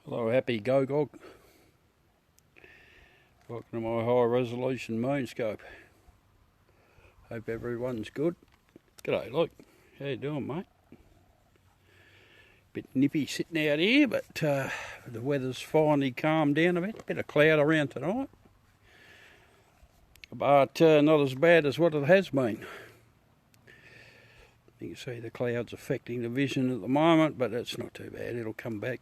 Hello, happy go-gog. Welcome to my high-resolution moonscope. Hope everyone's good. G'day, Luke. How you doing, mate? Bit nippy sitting out here, but the weather's finally calmed down a bit. Bit of cloud around tonight, but not as bad as what it has been. You can see the clouds affecting the vision at the moment, but it's not too bad. It'll come back.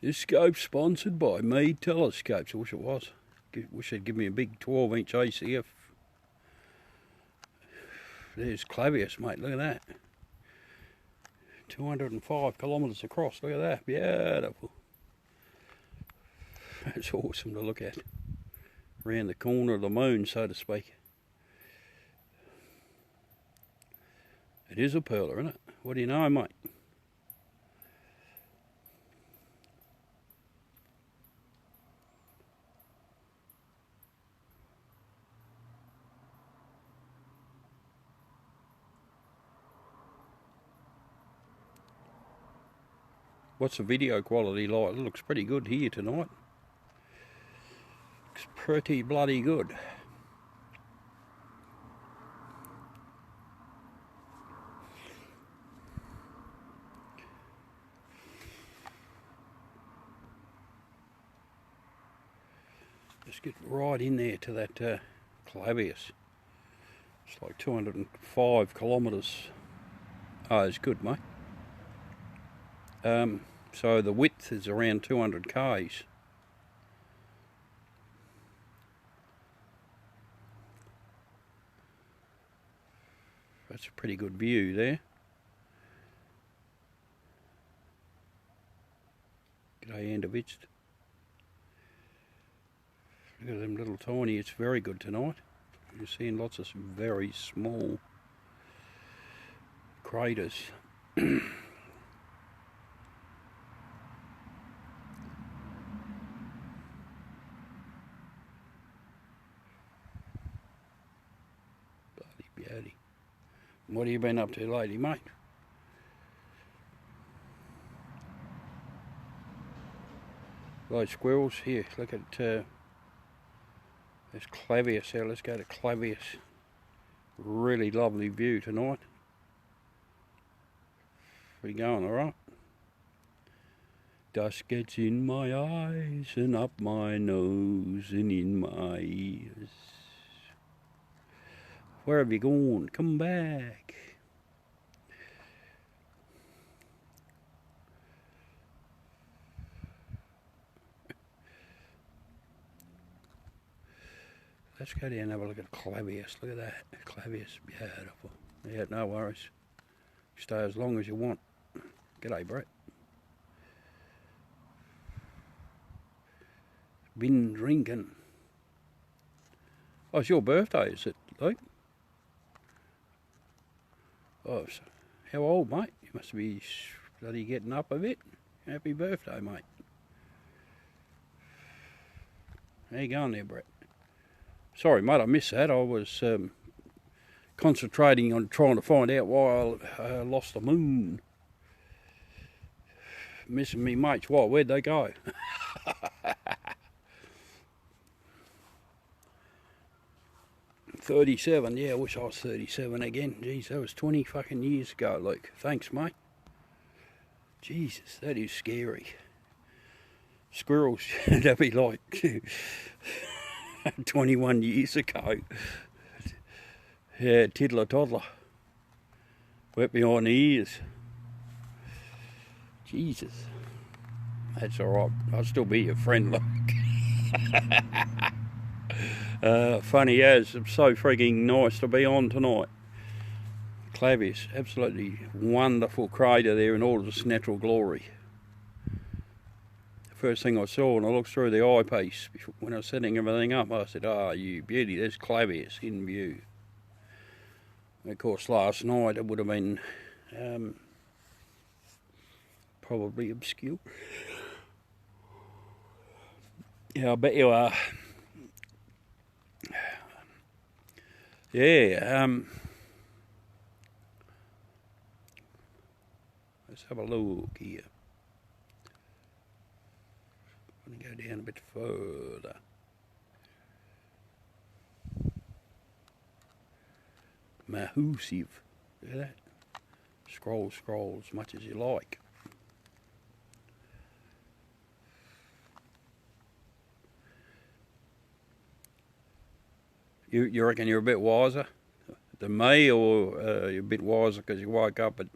This scope's sponsored by Mead Telescopes. I wish it was. Wish they'd give me a big 12-inch ACF. There's Clavius, mate. Look at that. 205 kilometres across. Look at that. Beautiful. That's awesome to look at. Around the corner of the moon, so to speak. It is a pearler, isn't it? What do you know, mate? What's the video quality like? It looks pretty good here tonight. Looks pretty bloody good. Just get right in there to that Clavius. It's like 205 kilometres. Oh, it's good, mate. So the width is around 200 k's. That's a pretty good view there. G'day, Andovitz. Look at them little tiny, it's very good tonight. You're seeing lots of very small craters. Beauty. What have you been up to lately, mate? Those squirrels here. Look at there's Clavius here. Let's go to Clavius. Really lovely view tonight. We going all right? Dust gets in my eyes and up my nose and in my ears. Where have you gone? Come back. Let's go down and have a look at Clavius. Look at that. Clavius, beautiful. Yeah, no worries. Stay as long as you want. G'day, Brett. Been drinking. Oh, it's your birthday, is it, Luke? Oh, so how old, mate? You must be bloody getting up a bit. Happy birthday, mate. How you going there, Brett? Sorry, mate, I missed that. I was concentrating on trying to find out why I lost the moon. Missing me mates. Why? Where'd they go? 37, yeah, I wish I was 37 again. Jeez, that was 20 fucking years ago, Luke. Thanks, mate. Jesus, that is scary. Squirrels, that'd be like 21 years ago. Yeah, tiddler toddler. Wet behind the ears. Jesus. That's alright. I'll still be your friend, Luke. Funny as, it's so freaking nice to be on tonight. Clavius, absolutely wonderful crater there in all of its natural glory. The first thing I saw when I looked through the eyepiece, when I was setting everything up, I said, "Ah, you beauty, there's Clavius in view." And of course, last night it would have been probably obscure. Yeah, I bet you are. Yeah, let's have a look here. I'm going to go down a bit further. Mahusive. Look at that. Scroll as much as you like. You reckon you're a bit wiser than me, or you're a bit wiser because you woke up a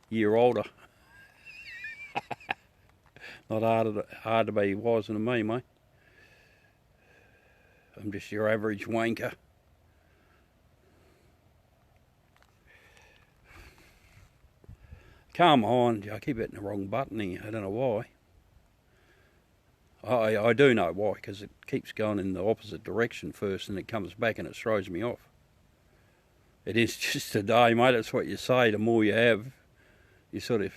year older? Not hard to be wiser than me, mate. I'm just your average wanker. Come on, I keep hitting the wrong button here. I don't know why. I do know why, because it keeps going in the opposite direction first and it comes back and it throws me off. It is just a day, mate. That's what you say. The more you have, you sort of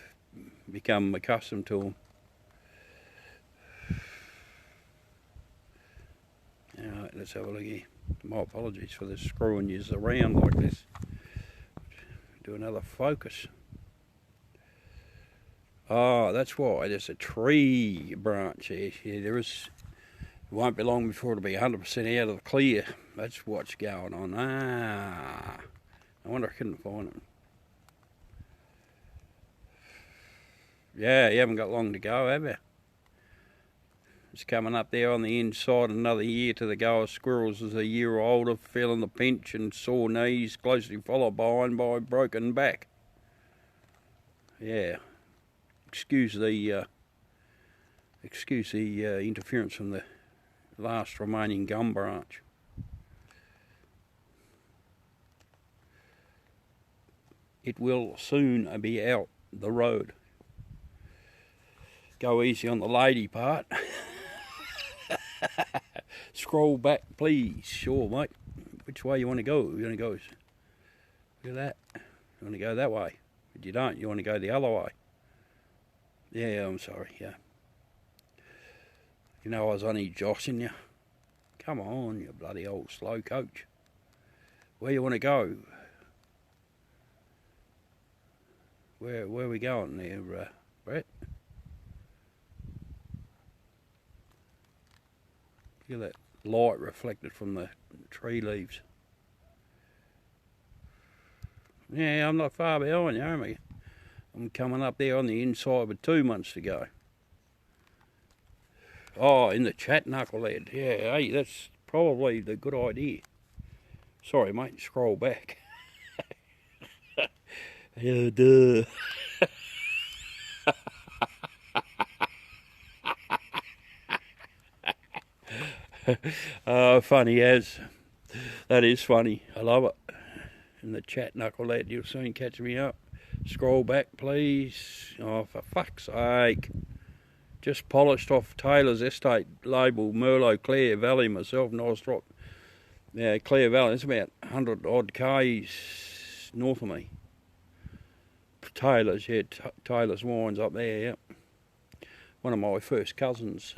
become accustomed to them. Alright, let's have a look here. My apologies for the screwing yous around like this. Do another focus. Oh, that's why. There's a tree branch here. Yeah, there is. It won't be long before it'll be 100% out of the clear. That's what's going on. Ah, I wonder I couldn't find it. Yeah, you haven't got long to go, have you? It's coming up there on the inside, another year to the go of squirrels as a year older, feeling the pinch and sore knees, closely followed by broken back. Yeah. Excuse the interference from the last remaining gum branch. It will soon be out the road. Go easy on the lady part. Scroll back, please. Sure, mate. Which way you want to go? You want to go? Look at that. You want to go that way? But you don't. You want to go the other way. Yeah, I'm sorry, yeah. You know I was only joshing you. Come on, you bloody old slow coach. Where you want to go? Where are we going there, Brett? Look at that light reflected from the tree leaves. Yeah, I'm not far behind you, am I? I'm coming up there on the inside with 2 months to go. Oh, in the chat, knucklehead. Yeah, hey, that's probably the good idea. Sorry, mate, scroll back. Yeah, duh. Funny as. That is funny. I love it. In the chat, knucklehead, you'll soon catch me up. Scroll back, please. Oh, for fuck's sake. Just polished off Taylor's estate label, Merlot Clare Valley, myself, Nostrop. Yeah, Clare Valley, it's about 100 odd k's north of me. Taylor's, yeah, Taylor's Wines up there, yeah. One of my first cousins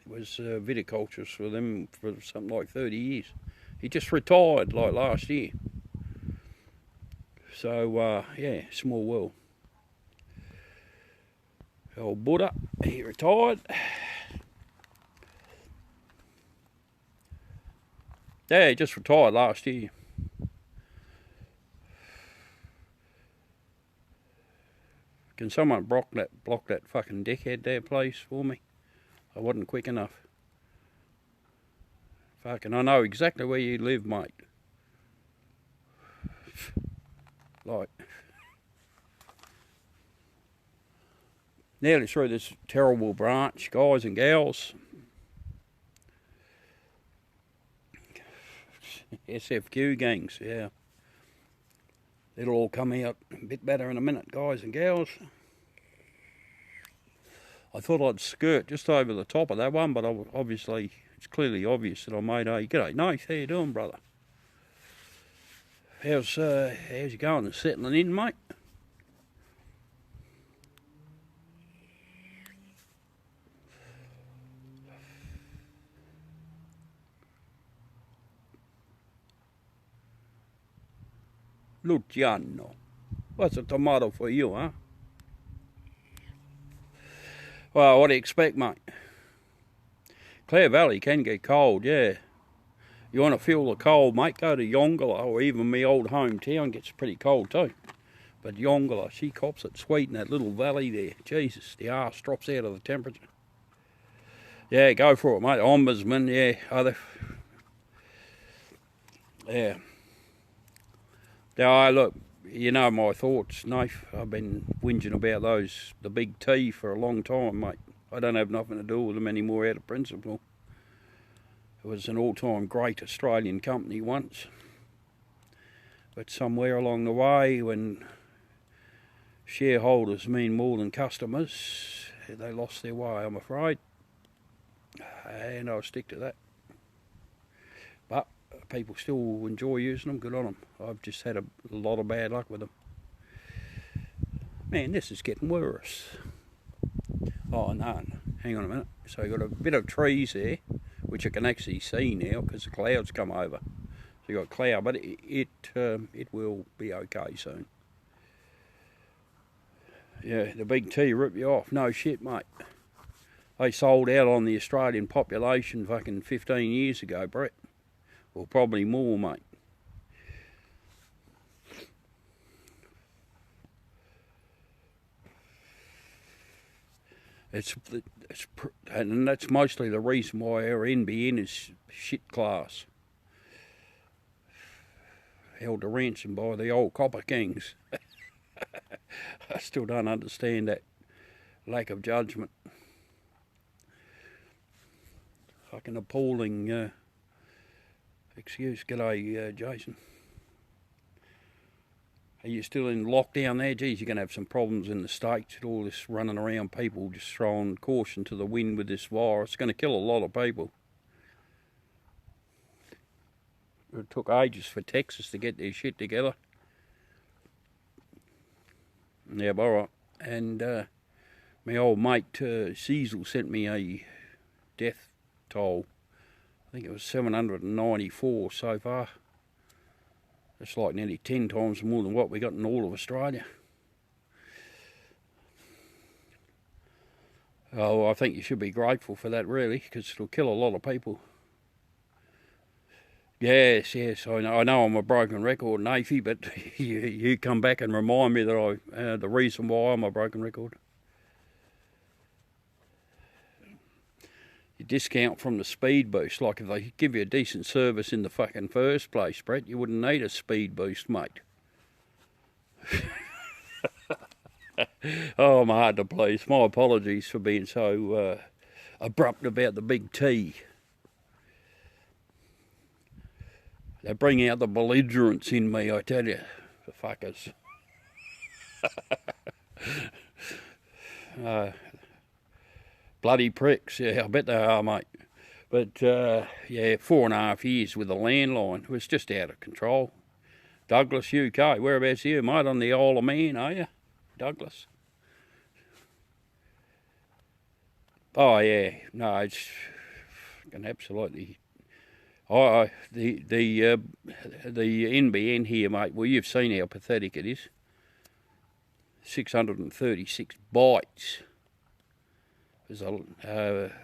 was viticulturist for them for something like 30 years. He just retired like last year. So, yeah, small world. Old Buddha, he retired. Yeah, he just retired last year. Can someone block that fucking dickhead there, please, for me? I wasn't quick enough. Fucking, I know exactly where you live, mate. Like, nearly through this terrible branch, guys and gals. SFQ gangs, yeah. It'll all come out a bit better in a minute, guys and gals. I thought I'd skirt just over the top of that one, but obviously, it's clearly obvious that I made a... G'day, Nath, how you doing, brother? How's you going? Settling in, mate? Luciano. What's a tomato for you, huh? Well, what do you expect, mate? Clare Valley can get cold, yeah. You want to feel the cold, mate, go to Yongala, or even my old hometown gets pretty cold too. But Yongala, she cops it sweet in that little valley there. Jesus, the arse drops out of the temperature. Yeah, go for it, mate. Ombudsman, yeah. Yeah. Now, look, you know my thoughts, Nath. I've been whinging about the big T for a long time, mate. I don't have nothing to do with them anymore out of principle. It was an all-time great Australian company once. But somewhere along the way, when shareholders mean more than customers, they lost their way, I'm afraid. And I'll stick to that. But people still enjoy using them, good on them. I've just had a lot of bad luck with them. Man, this is getting worse. Oh, no, hang on a minute. So you've got a bit of trees there, which I can actually see now because the clouds come over. So you've got cloud, but it will be okay soon. Yeah, the big T ripped you off. No shit, mate. They sold out on the Australian population fucking 15 years ago, Brett. Or probably more, mate. And that's mostly the reason why our NBN is shit class. Held to ransom by the old copper kings. I still don't understand that lack of judgment. Fucking appalling excuse. G'day, Jason. Are you still in lockdown there? Geez, you're going to have some problems in the States with all this running around, people just throwing caution to the wind with this virus. It's going to kill a lot of people. It took ages for Texas to get their shit together. Yeah, alright. And my old mate Cecil sent me a death toll. I think it was 794 so far. That's like nearly 10 times more than what we got in all of Australia. Oh, I think you should be grateful for that, really, because it'll kill a lot of people. Yes, I know I'm a broken record, Nathy, but you come back and remind me that the reason why I'm a broken record. You discount from the speed boost. Like if they give you a decent service in the fucking first place, Brett, you wouldn't need a speed boost, mate. Oh, I'm hard to please. My apologies for being so abrupt about the big T. They bring out the belligerence in me, I tell you, the fuckers. Bloody pricks, yeah, I bet they are, mate. But, yeah, 4.5 years with a landline. It was just out of control. Douglas, UK. Whereabouts are you, mate? On the Isle of Man, are you, Douglas? Oh, yeah. No, it's absolutely... the NBN here, mate, well, you've seen how pathetic it is. 636 bytes. Was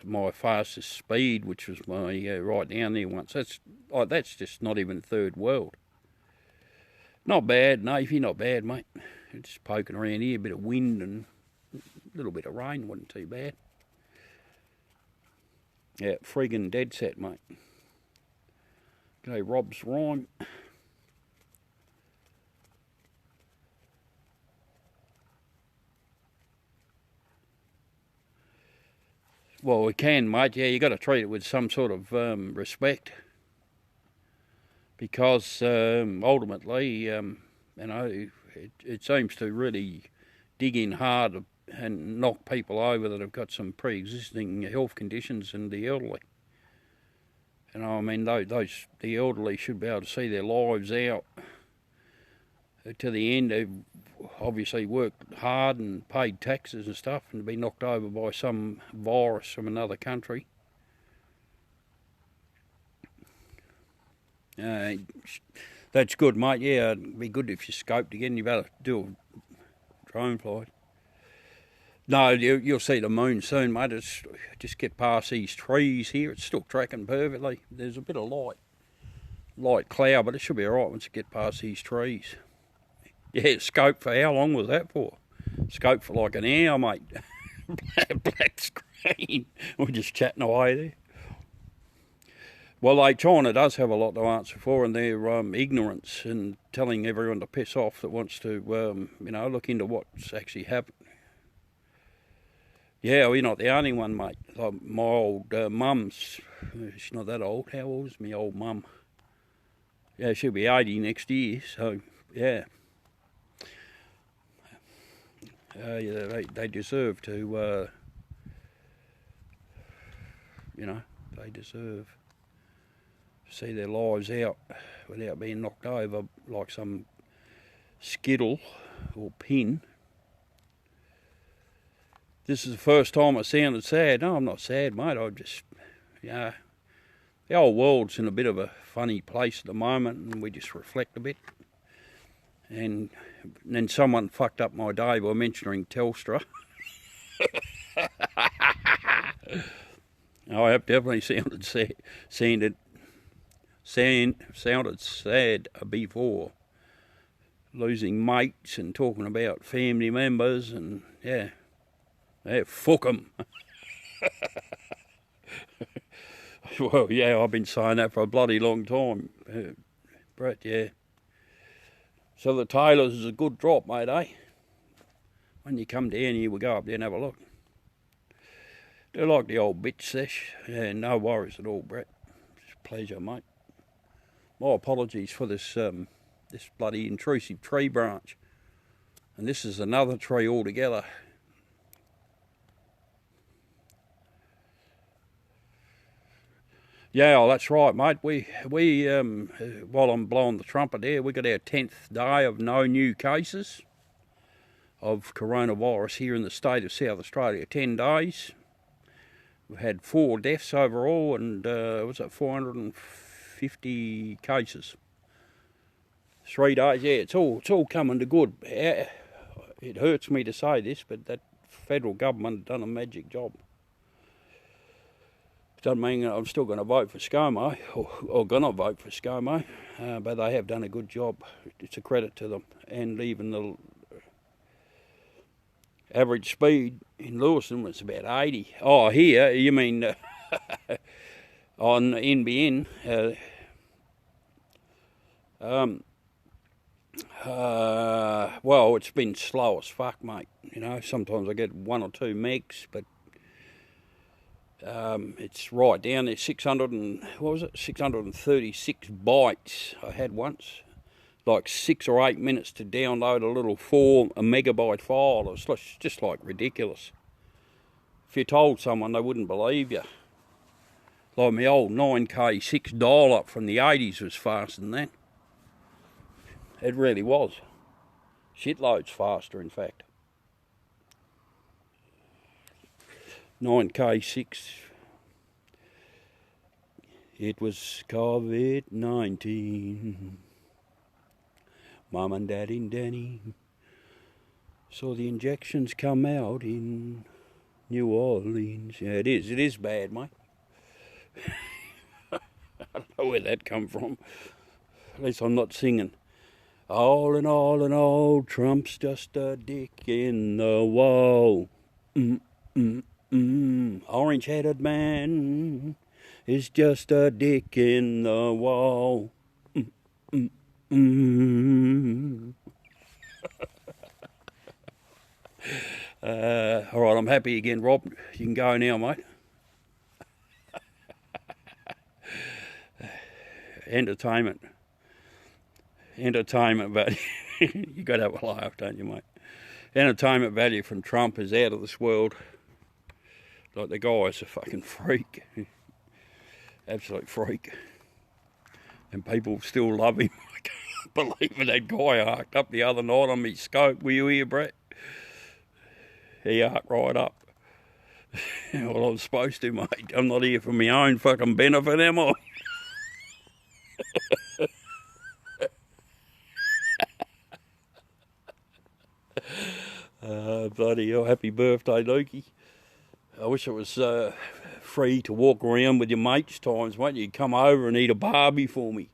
my fastest speed, which was my right down there once. That's just not even third world. Not bad, Navy, not bad, mate. Just poking around here, a bit of wind and a little bit of rain wasn't too bad. Yeah, friggin' dead set, mate. G'day, Rob's Rhyme. Well, we can, mate. Yeah, you got to treat it with some sort of respect, because ultimately, you know, it seems to really dig in hard and knock people over that have got some pre-existing health conditions and the elderly. And I mean, the elderly should be able to see their lives out to the end. They've obviously worked hard and paid taxes and stuff, and to be knocked over by some virus from another country. That's good, mate. Yeah, it'd be good if you scoped again. You better do a drone flight. No, you'll see the moon soon, mate. It's just get past these trees here. It's still tracking perfectly. There's a bit of light cloud, but it should be all right once you get past these trees. Yeah, scope for how long was that for? Scope for like an hour, mate. Black screen. We're just chatting away there. Well, China does have a lot to answer for, and their ignorance and telling everyone to piss off that wants to, look into what's actually happened. Yeah, we're not the only one, mate. Like my old mum's, she's not that old. How old is my old mum? Yeah, she'll be 80 next year, so yeah. They deserve to, they deserve to see their lives out without being knocked over like some skittle or pin. This is the first time I sounded sad. No, I'm not sad, mate. I just, the whole world's in a bit of a funny place at the moment, and we just reflect a bit. And then someone fucked up my day by mentioning Telstra. I have definitely sounded sad before. Losing mates and talking about family members and, yeah, fuck 'em. Well, yeah, I've been saying that for a bloody long time, Brett, yeah. So the Taylors is a good drop, mate, eh? When you come down here, we'll go up there and have a look. Do like the old bitch sesh. Yeah, no worries at all, Brett. It's a pleasure, mate. My apologies for this this bloody intrusive tree branch. And this is another tree altogether. Yeah, well, that's right, mate. We while I'm blowing the trumpet there, we got our 10th day of no new cases of coronavirus here in the state of South Australia. 10 days. We've had 4 deaths overall, and was it 450 cases? 3 days. Yeah, it's all coming to good. It hurts me to say this, but that federal government done a magic job. Doesn't mean I'm still going to vote for ScoMo, or going to vote for ScoMo, but they have done a good job. It's a credit to them. And even the average speed in Lewiston was about 80. Oh, here, you mean on NBN. Well, it's been slow as fuck, mate. Sometimes I get 1 or 2 megs, but it's right down there. 636 bytes I had once. Like 6 or 8 minutes to download a little 4 megabyte file. It was just like ridiculous. If you told someone, they wouldn't believe you. Like my old 9K 6 dial-up from the 80s was faster than that. It really was. Shitloads faster, in fact. 9K6. It was COVID-19. Mum and Dad and Danny saw the injections come out in New Orleans. Yeah, it is bad, mate. I don't know where that come from. At least I'm not singing. All in all, Trump's just a dick in the wall. Orange-headed man is just a dick in the wall. All right, I'm happy again, Rob. You can go now, mate. Entertainment value. You got to have a laugh, don't you, mate? Entertainment value from Trump is out of this world. Like, the guy's a fucking freak. Absolute freak. And people still love him. I can't believe it. That guy arced up the other night on me scope. Were you here, Brett? He arced right up. Well, I'm supposed to, mate. I'm not here for my own fucking benefit, am I? Bloody hell, happy birthday, Lukey. I wish it was free to walk around with your mates times, mate. You'd come over and eat a barbie for me.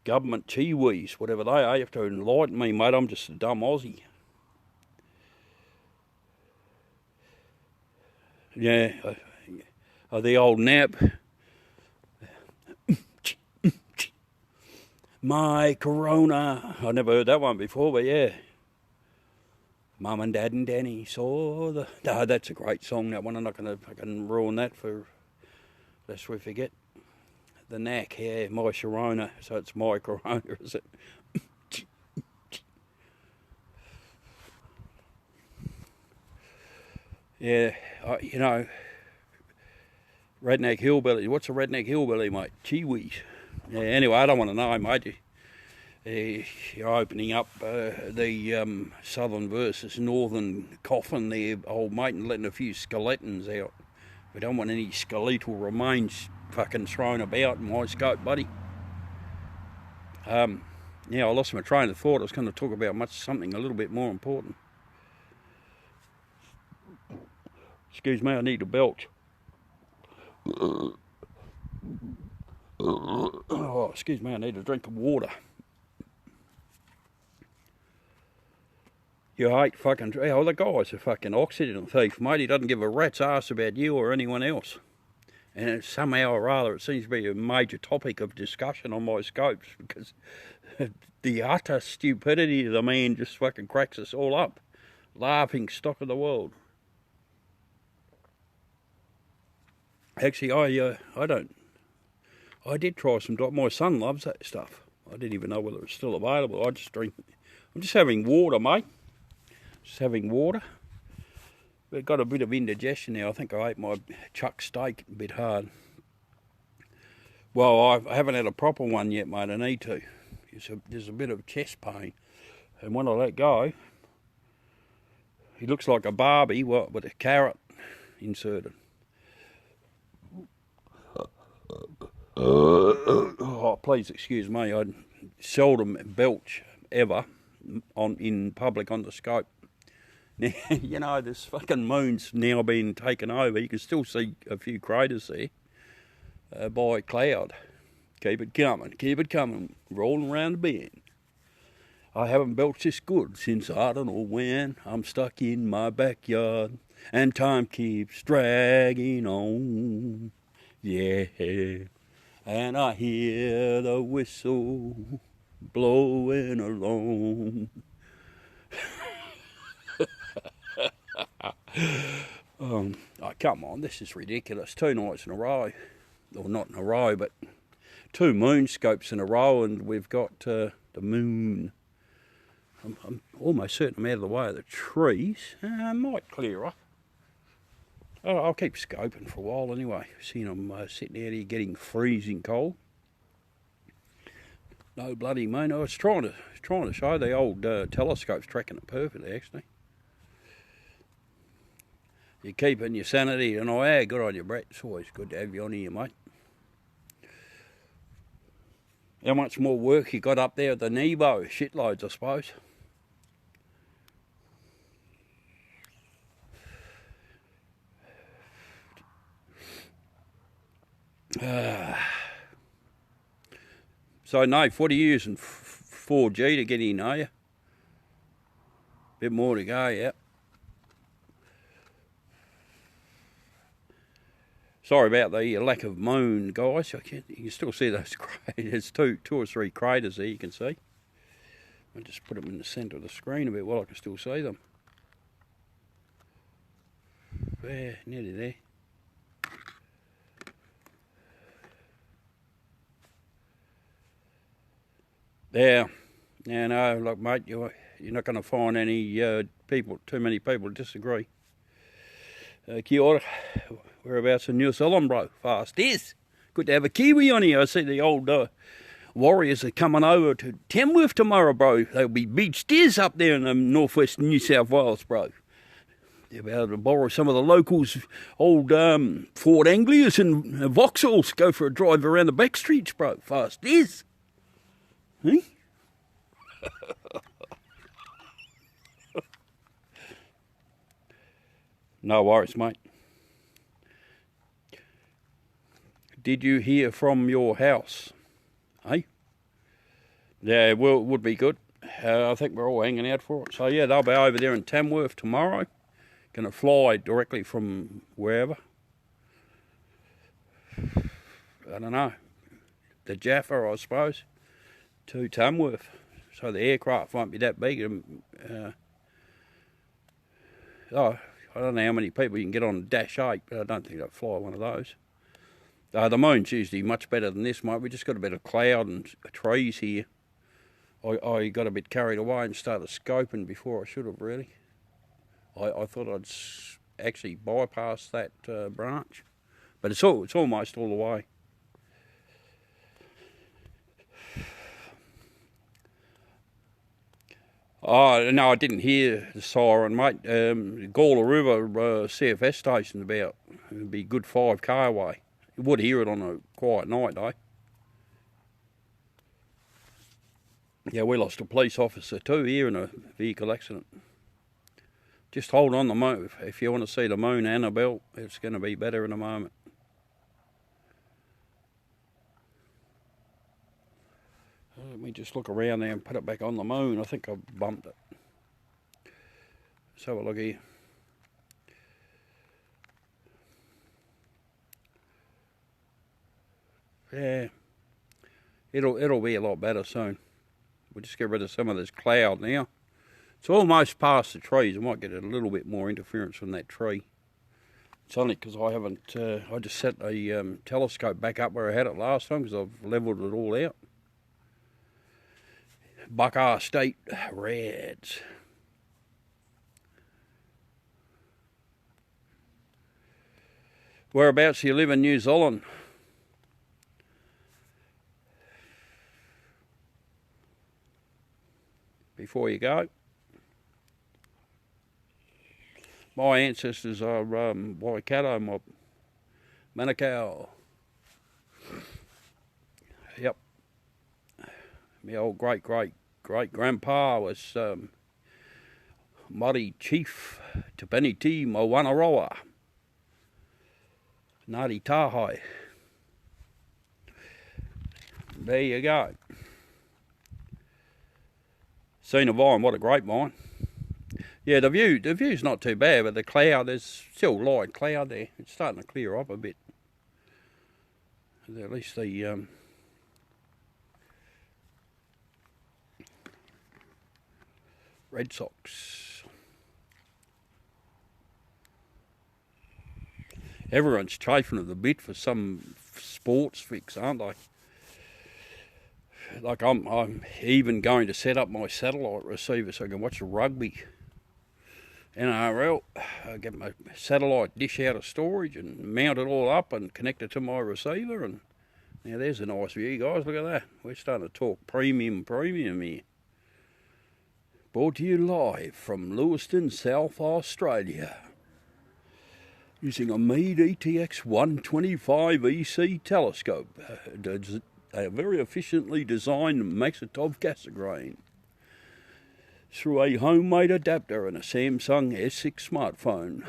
Government chiwis, whatever they are, you have to enlighten me, mate. I'm just a dumb Aussie. Yeah, the old nap. My Corona. I never heard that one before, but yeah. Mum and Dad and Danny saw the... No, that's a great song, that one. I'm not going to fucking ruin that for... lest we forget. The knack, yeah, my Sharona. So it's my Corona, is it? Yeah, you know, redneck hillbilly. What's a redneck hillbilly, mate? Chiwis. Yeah, anyway, I don't want to know, mate. You're opening up the southern versus northern coffin there, old mate, and letting a few skeletons out. We don't want any skeletal remains fucking thrown about in my scope, buddy. Yeah, I lost my train of thought. I was going to talk about something a little bit more important. Excuse me, I need to belch. Oh, excuse me, I need a drink of water. You hate fucking... Oh, the guy's a fucking oxygen thief, mate. He doesn't give a rat's ass about you or anyone else. And somehow or other, it seems to be a major topic of discussion on my scopes because the utter stupidity of the man just fucking cracks us all up. Laughing stock of the world. Actually, I did try some... My son loves that stuff. I didn't even know whether it's still available. I'm just having water, mate. Just having water. But got a bit of indigestion now. I think I ate my chuck steak a bit hard. Well, I haven't had a proper one yet, mate. I need to. There's a bit of chest pain. And when I let go, he looks like a Barbie with a carrot inserted. Oh, please excuse me. I seldom belch ever in public on the scope. Now, you know, this fucking moon's now been taken over. You can still see a few craters there by cloud. Keep it coming, rolling around the bend. I haven't belched this good since I don't know when. I'm stuck in my backyard and time keeps dragging on. Yeah, and I hear the whistle blowing along. Oh, come on, this is ridiculous. 2 nights in a row. Or not in a row, but 2 moon scopes in a row, and we've got the moon. I'm almost certain I'm out of the way of the trees. Might clear up. I'll keep scoping for a while anyway, seeing I'm sitting out here getting freezing cold. No bloody moon. I was trying to show the old telescope's tracking it perfectly, actually. You're keeping your sanity, and good on you, Brett. It's always good to have you on here, mate. How much more work you got up there at the Nebo? Shitloads, I suppose. So, Nate, what are you using 4G to get in, are you? Bit more to go, yeah. Sorry about the lack of moon, guys. You can still see those craters. There's two or three craters there you can see. I'll just put them in the centre of the screen a bit while I can still see them. There, nearly there. There. Now, no, look, mate, you're not going to find any too many people disagree. Kia ora. Whereabouts in New Zealand, bro? Fast is. Good to have a Kiwi on here. I see the old Warriors are coming over to Tamworth tomorrow, bro. They'll be beach steers up there in northwest New South Wales, bro. They'll be able to borrow some of the locals' old Ford Anglias and Vauxhalls. Go for a drive around the back streets, bro. Fast is. Huh? No worries, mate. Did you hear from your house? Hey? Yeah, well, it would be good. I think we're all hanging out for it. So yeah, they'll be over there in Tamworth tomorrow. Going to fly directly from wherever. I don't know. The Jaffa, I suppose, to Tamworth. So the aircraft won't be that big. I don't know how many people you can get on Dash 8, but I don't think they'll fly one of those. The moon's usually much better than this, mate. We just got a bit of cloud and trees here. I got a bit carried away and started scoping before I should have, really. I thought I'd actually bypass that branch. But it's almost all the way. Oh, no, I didn't hear the siren, mate. Gawler River CFS station's it'd be a good 5k away. You would hear it on a quiet night, though. Yeah, we lost a police officer too here in a vehicle accident. Just hold on the moon. If you want to see the moon, Annabelle, it's going to be better in a moment. Let me just look around there and put it back on the moon. I think I bumped it. Let's have a look here. Yeah, it'll be a lot better soon. We'll just get rid of some of this cloud now. It's almost past the trees. I might get a little bit more interference from that tree. It's only because I haven't, I just set a telescope back up where I had it last time because I've levelled it all out. Buckar State Reds. Whereabouts do you live in New Zealand? Before you go. My ancestors are Waikato, Manukau. Yep. My old great-grandpa was Māori Chief Te Peniti mo Wanaroa. Ngāti Tāhai. There you go. Seen a vine, what a great vine. Yeah, the view's not too bad, but the cloud, there's still light cloud there. It's starting to clear up a bit. At least the Red Sox. Everyone's chafing at the bit for some sports fix, aren't they? Like I'm even going to set up my satellite receiver so I can watch the rugby. NRL, I get my satellite dish out of storage and mount it all up and connect it to my receiver. And now there's a nice view, guys. Look at that. We're starting to talk premium here. Brought to you live from Lewiston, South Australia. Using a Meade ETX 125 EC telescope. A very efficiently designed Maxitov Cassegrain. Through a homemade adapter and a Samsung S6 smartphone.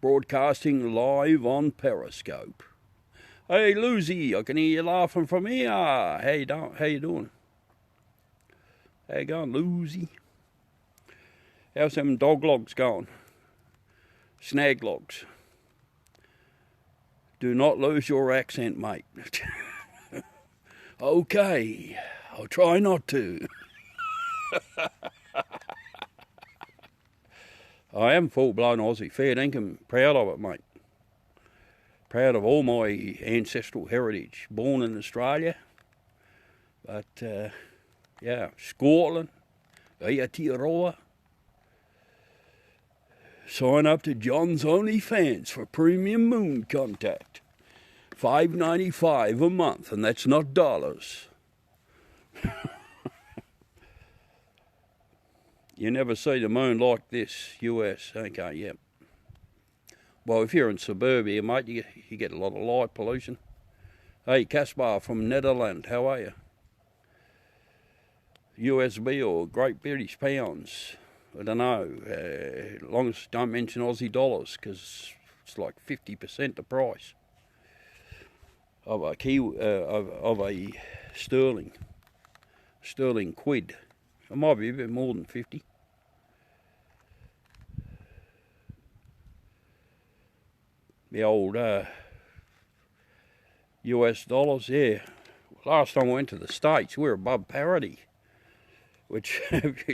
Broadcasting live on Periscope. Hey Lucy, I can hear you laughing from here. How you doing? How you going, Lucy? How's them dog logs going? Snag logs. Do not lose your accent, mate. Okay, I'll try not to. I am full-blown Aussie, fair dinkum, proud of it, mate. Proud of all my ancestral heritage. Born in Australia, but yeah, Scotland, Aotearoa. Sign up to John's OnlyFans for premium moon contact. $5.95 a month, and that's not dollars. You never see the moon like this, US. Okay, yep. Well, if you're in suburbia, mate, you get a lot of light pollution. Hey, Caspar from Netherlands, how are you? USB or Great British Pounds. I don't know. As long as don't mention Aussie dollars, because it's like 50% the price of a of a sterling quid. It might be a bit more than 50. The old US dollars, yeah. Last time I went to the States, we were above parity, which,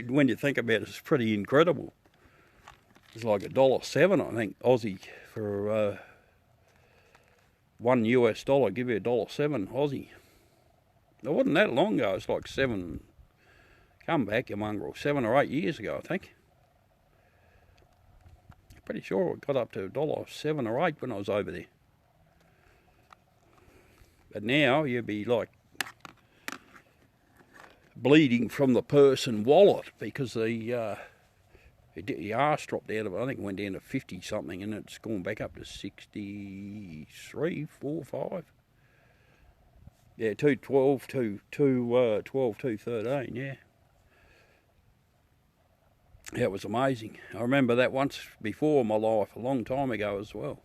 when you think about it, is pretty incredible. It's like $1.07, I think, Aussie for $1 US, give you $1.07 Aussie. It wasn't that long ago. It's like come back, you mongrel, 7 or 8 years ago, I think. Pretty sure it got up to $1.07 or $1.08 when I was over there. But now you'd be like bleeding from the purse and wallet, because the arse dropped out of it. I think it went down to 50 something, and it's gone back up to 63, 4, 5. Yeah, 212, 213, yeah. Yeah, it was amazing. I remember that once before in my life, a long time ago as well.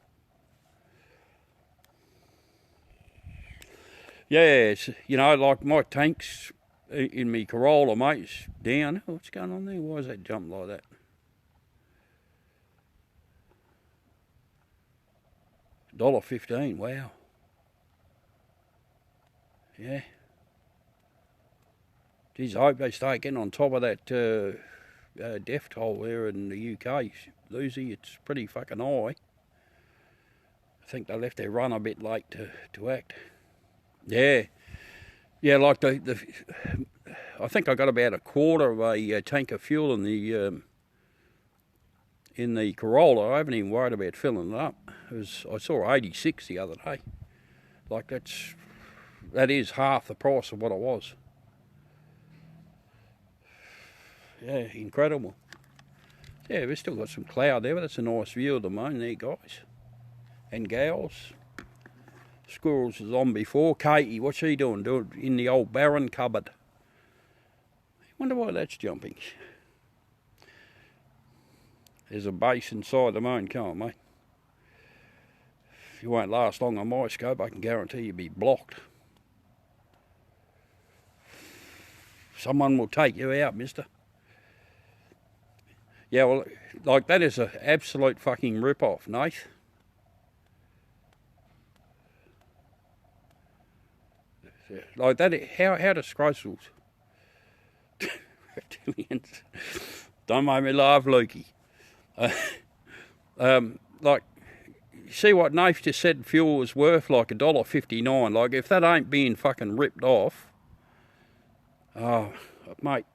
Yeah, you know, like my tanks in me Corolla, mate, is down. Oh, what's going on there? Why is that jump like that? $1.15, wow. Yeah. Geez, I hope they start getting on top of that death toll there in the UK, Lucy. It's pretty fucking high. I think they left their run a bit late to act. Yeah. Yeah, like I think I got about a quarter of a tank of fuel in the Corolla. I haven't even worried about filling it up. I saw 86 the other day. Like that is half the price of what it was. Yeah, incredible. Yeah, we've still got some cloud there, but that's a nice view of the moon there, guys and gals. Squirrels is on before. Katie, what's she doing? Doing in the old barren cupboard. I wonder why that's jumping. There's a base inside the moon, can't it, mate? If you won't last long on my scope, I can guarantee you'll be blocked. Someone will take you out, mister. Yeah, well, like that is an absolute fucking rip-off, Nath. Like that, how disgraceful. Reptilians. Don't make me laugh, Lukey. Like, see what Nath just said fuel was worth, like $1.59. Like, if that ain't being fucking ripped off, oh, mate,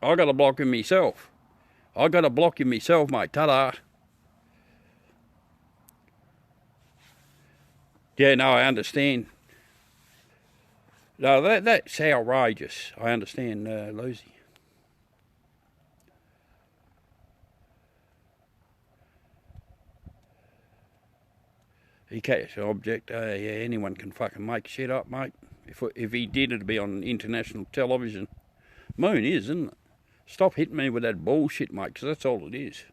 I got to block him myself. I got to block him myself, mate. Ta-da. Yeah, no, I understand. No, that's outrageous. I understand, Lucy. He catch an object. Yeah, anyone can fucking make shit up, mate. If he did, it'd be on international television. Moon is, isn't it? Stop hitting me with that bullshit, mate, because that's all it is.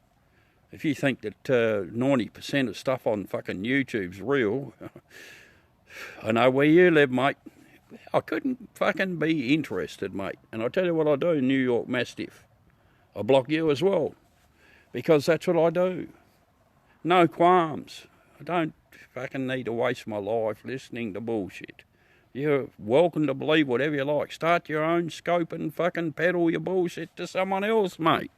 If you think that 90% of stuff on fucking YouTube's real, I know where you live, mate. I couldn't fucking be interested, mate. And I'll tell you what I do, New York Mastiff. I block you as well, because that's what I do. No qualms. I don't fucking need to waste my life listening to bullshit. You're welcome to believe whatever you like. Start your own scope and fucking peddle your bullshit to someone else, mate.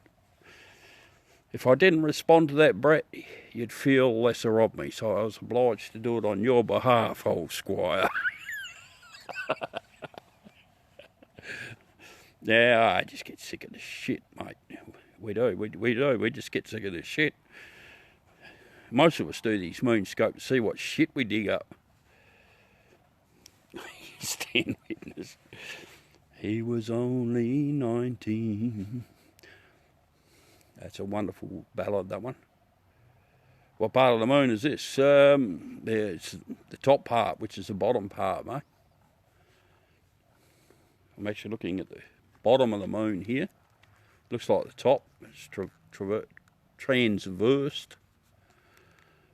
If I didn't respond to that, Brett, you'd feel lesser of me, so I was obliged to do it on your behalf, old squire. Yeah, I just get sick of this shit, mate. We do. We just get sick of this shit. Most of us do these moonscopes to see what shit we dig up. Stand witness. He was only 19. That's a wonderful ballad, that one. What part of the moon is this? There's the top part, which is the bottom part, mate. I'm actually looking at the bottom of the moon here. Looks like the top is transversed,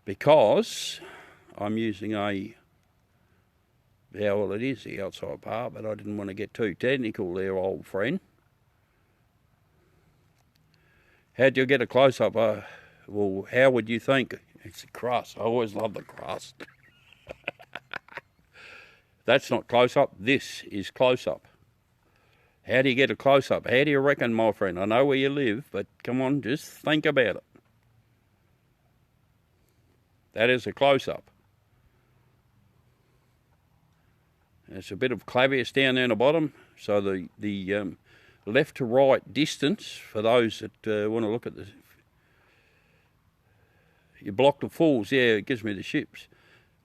because I'm using a, yeah, well, it is the outside part, but I didn't want to get too technical there, old friend. How do you get a close-up? Well, how would you think? It's the crust. I always love the crust. That's not close-up. This is close-up. How do you get a close-up? How do you reckon, my friend? I know where you live, but come on, just think about it. That is a close-up. There's a bit of clavius down there on the bottom, so the left to right distance, for those that want to look at the, you block the fulls, yeah, it gives me the ships.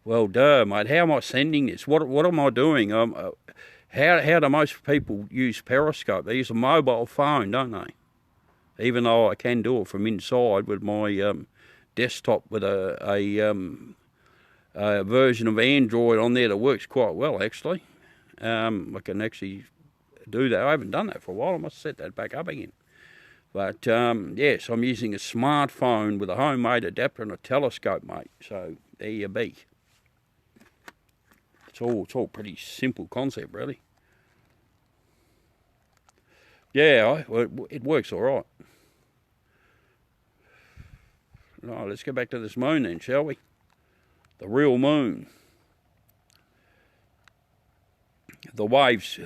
Well, duh, mate, how am I sending this? What am I doing? How do most people use Periscope? They use a mobile phone, don't they? Even though I can do it from inside with my desktop with a version of Android on there that works quite well, actually. I can actually do that. I haven't done that for a while. I must set that back up again. But yes, I'm using a smartphone with a homemade adapter and a telescope, mate. So there you be. It's all pretty simple concept, really. Yeah, it works all right. Right, let's go back to this moon then, shall we? The real moon. The waves,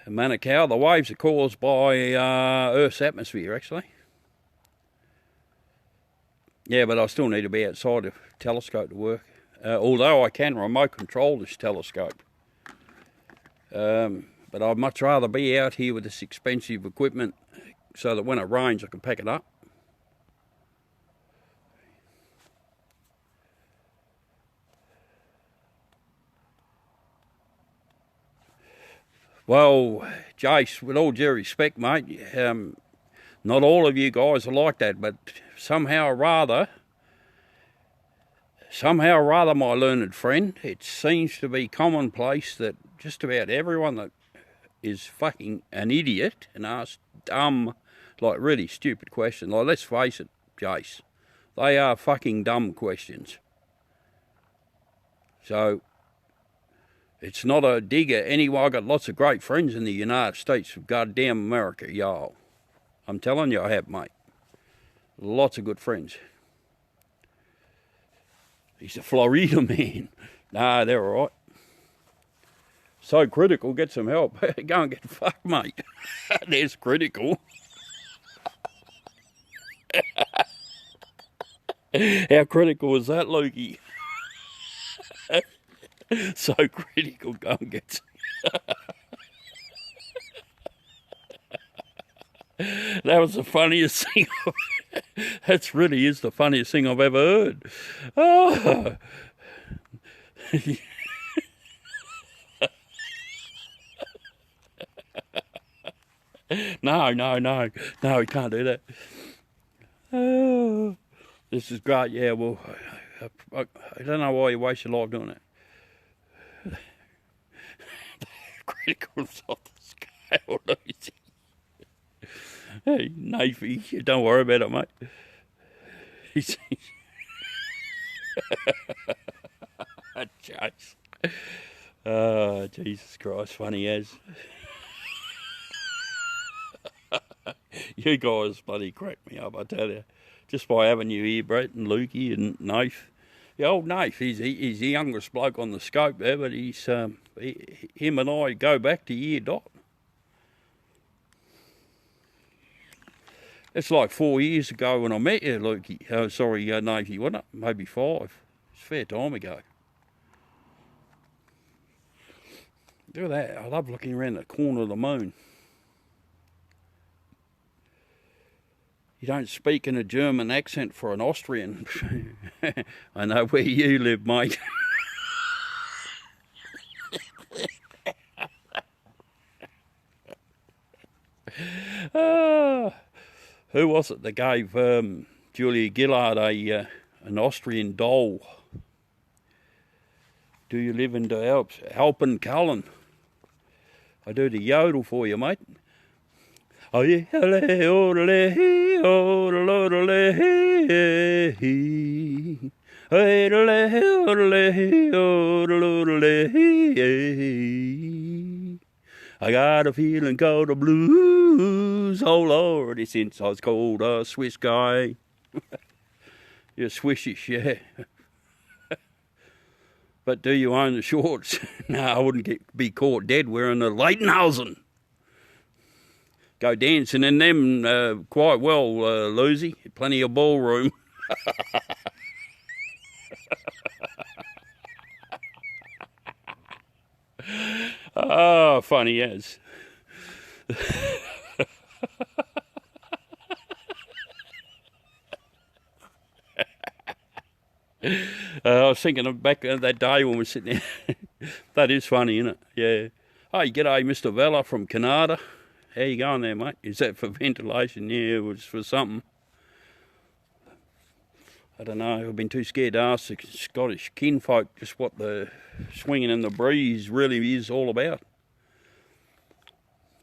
Manukau, the waves are caused by Earth's atmosphere, actually. Yeah, but I still need to be outside the telescope to work. Although I can remote control this telescope. But I'd much rather be out here with this expensive equipment so that when it rains I can pack it up. Well, Jace, with all due respect, mate, not all of you guys are like that, but somehow or rather, my learned friend, it seems to be commonplace that just about everyone that is fucking an idiot and asks dumb, like really stupid questions, like let's face it, Jace, they are fucking dumb questions. So, it's not a dig at anyone. I've got lots of great friends in the United States of goddamn America, y'all. I'm telling you I have, mate. Lots of good friends. He's a Florida man. Nah, they're all right. So critical, get some help. Go and get fucked, mate. There's critical. How critical is that, Lukey? So critical, go and get That was the funniest thing. That really is the funniest thing I've ever heard. Oh. No, we can't do that. Oh, this is great. Yeah, well, I don't know why you waste your life doing that. Criticals off the scale, Lucy. Hey, Nafy, don't worry about it, mate. He's Chase. Oh, Jesus Christ, funny as. You guys bloody crack me up, I tell you. Just by having you here, Brett and Lukey and Nafe. The old Nafe, he's the youngest bloke on the scope there, but he's him and I go back to year dot. It's like 4 years ago when I met you, Lukey. Nafy, wasn't it? Maybe 5. It's a fair time ago. Look at that. I love looking around the corner of the moon. You don't speak in a German accent for an Austrian. I know where you live, mate. Who was it that gave Julia Gillard an Austrian doll? Do you live in the Alps? Alpenkallen. I do the yodel for you, mate. Oh yeah, ole, ole, ole, ole, hey, ole, ole, ole. I got a feeling called the blues, oh Lordy, since I was called a Swiss guy. You're Swishish, yeah. But do you own the shorts? No, I wouldn't be caught dead wearing a Leightonhausen. Go dancing in them quite well, Lucy. Plenty of ballroom. Oh, funny as. I was thinking of back that day when we were sitting there. That is funny, isn't it? Yeah. Hey, g'day, Mr. Vella from Canada. How you going there, mate? Is that for ventilation? Yeah, it was for something. I don't know. I've been too scared to ask the Scottish kinfolk just what the swinging in the breeze really is all about.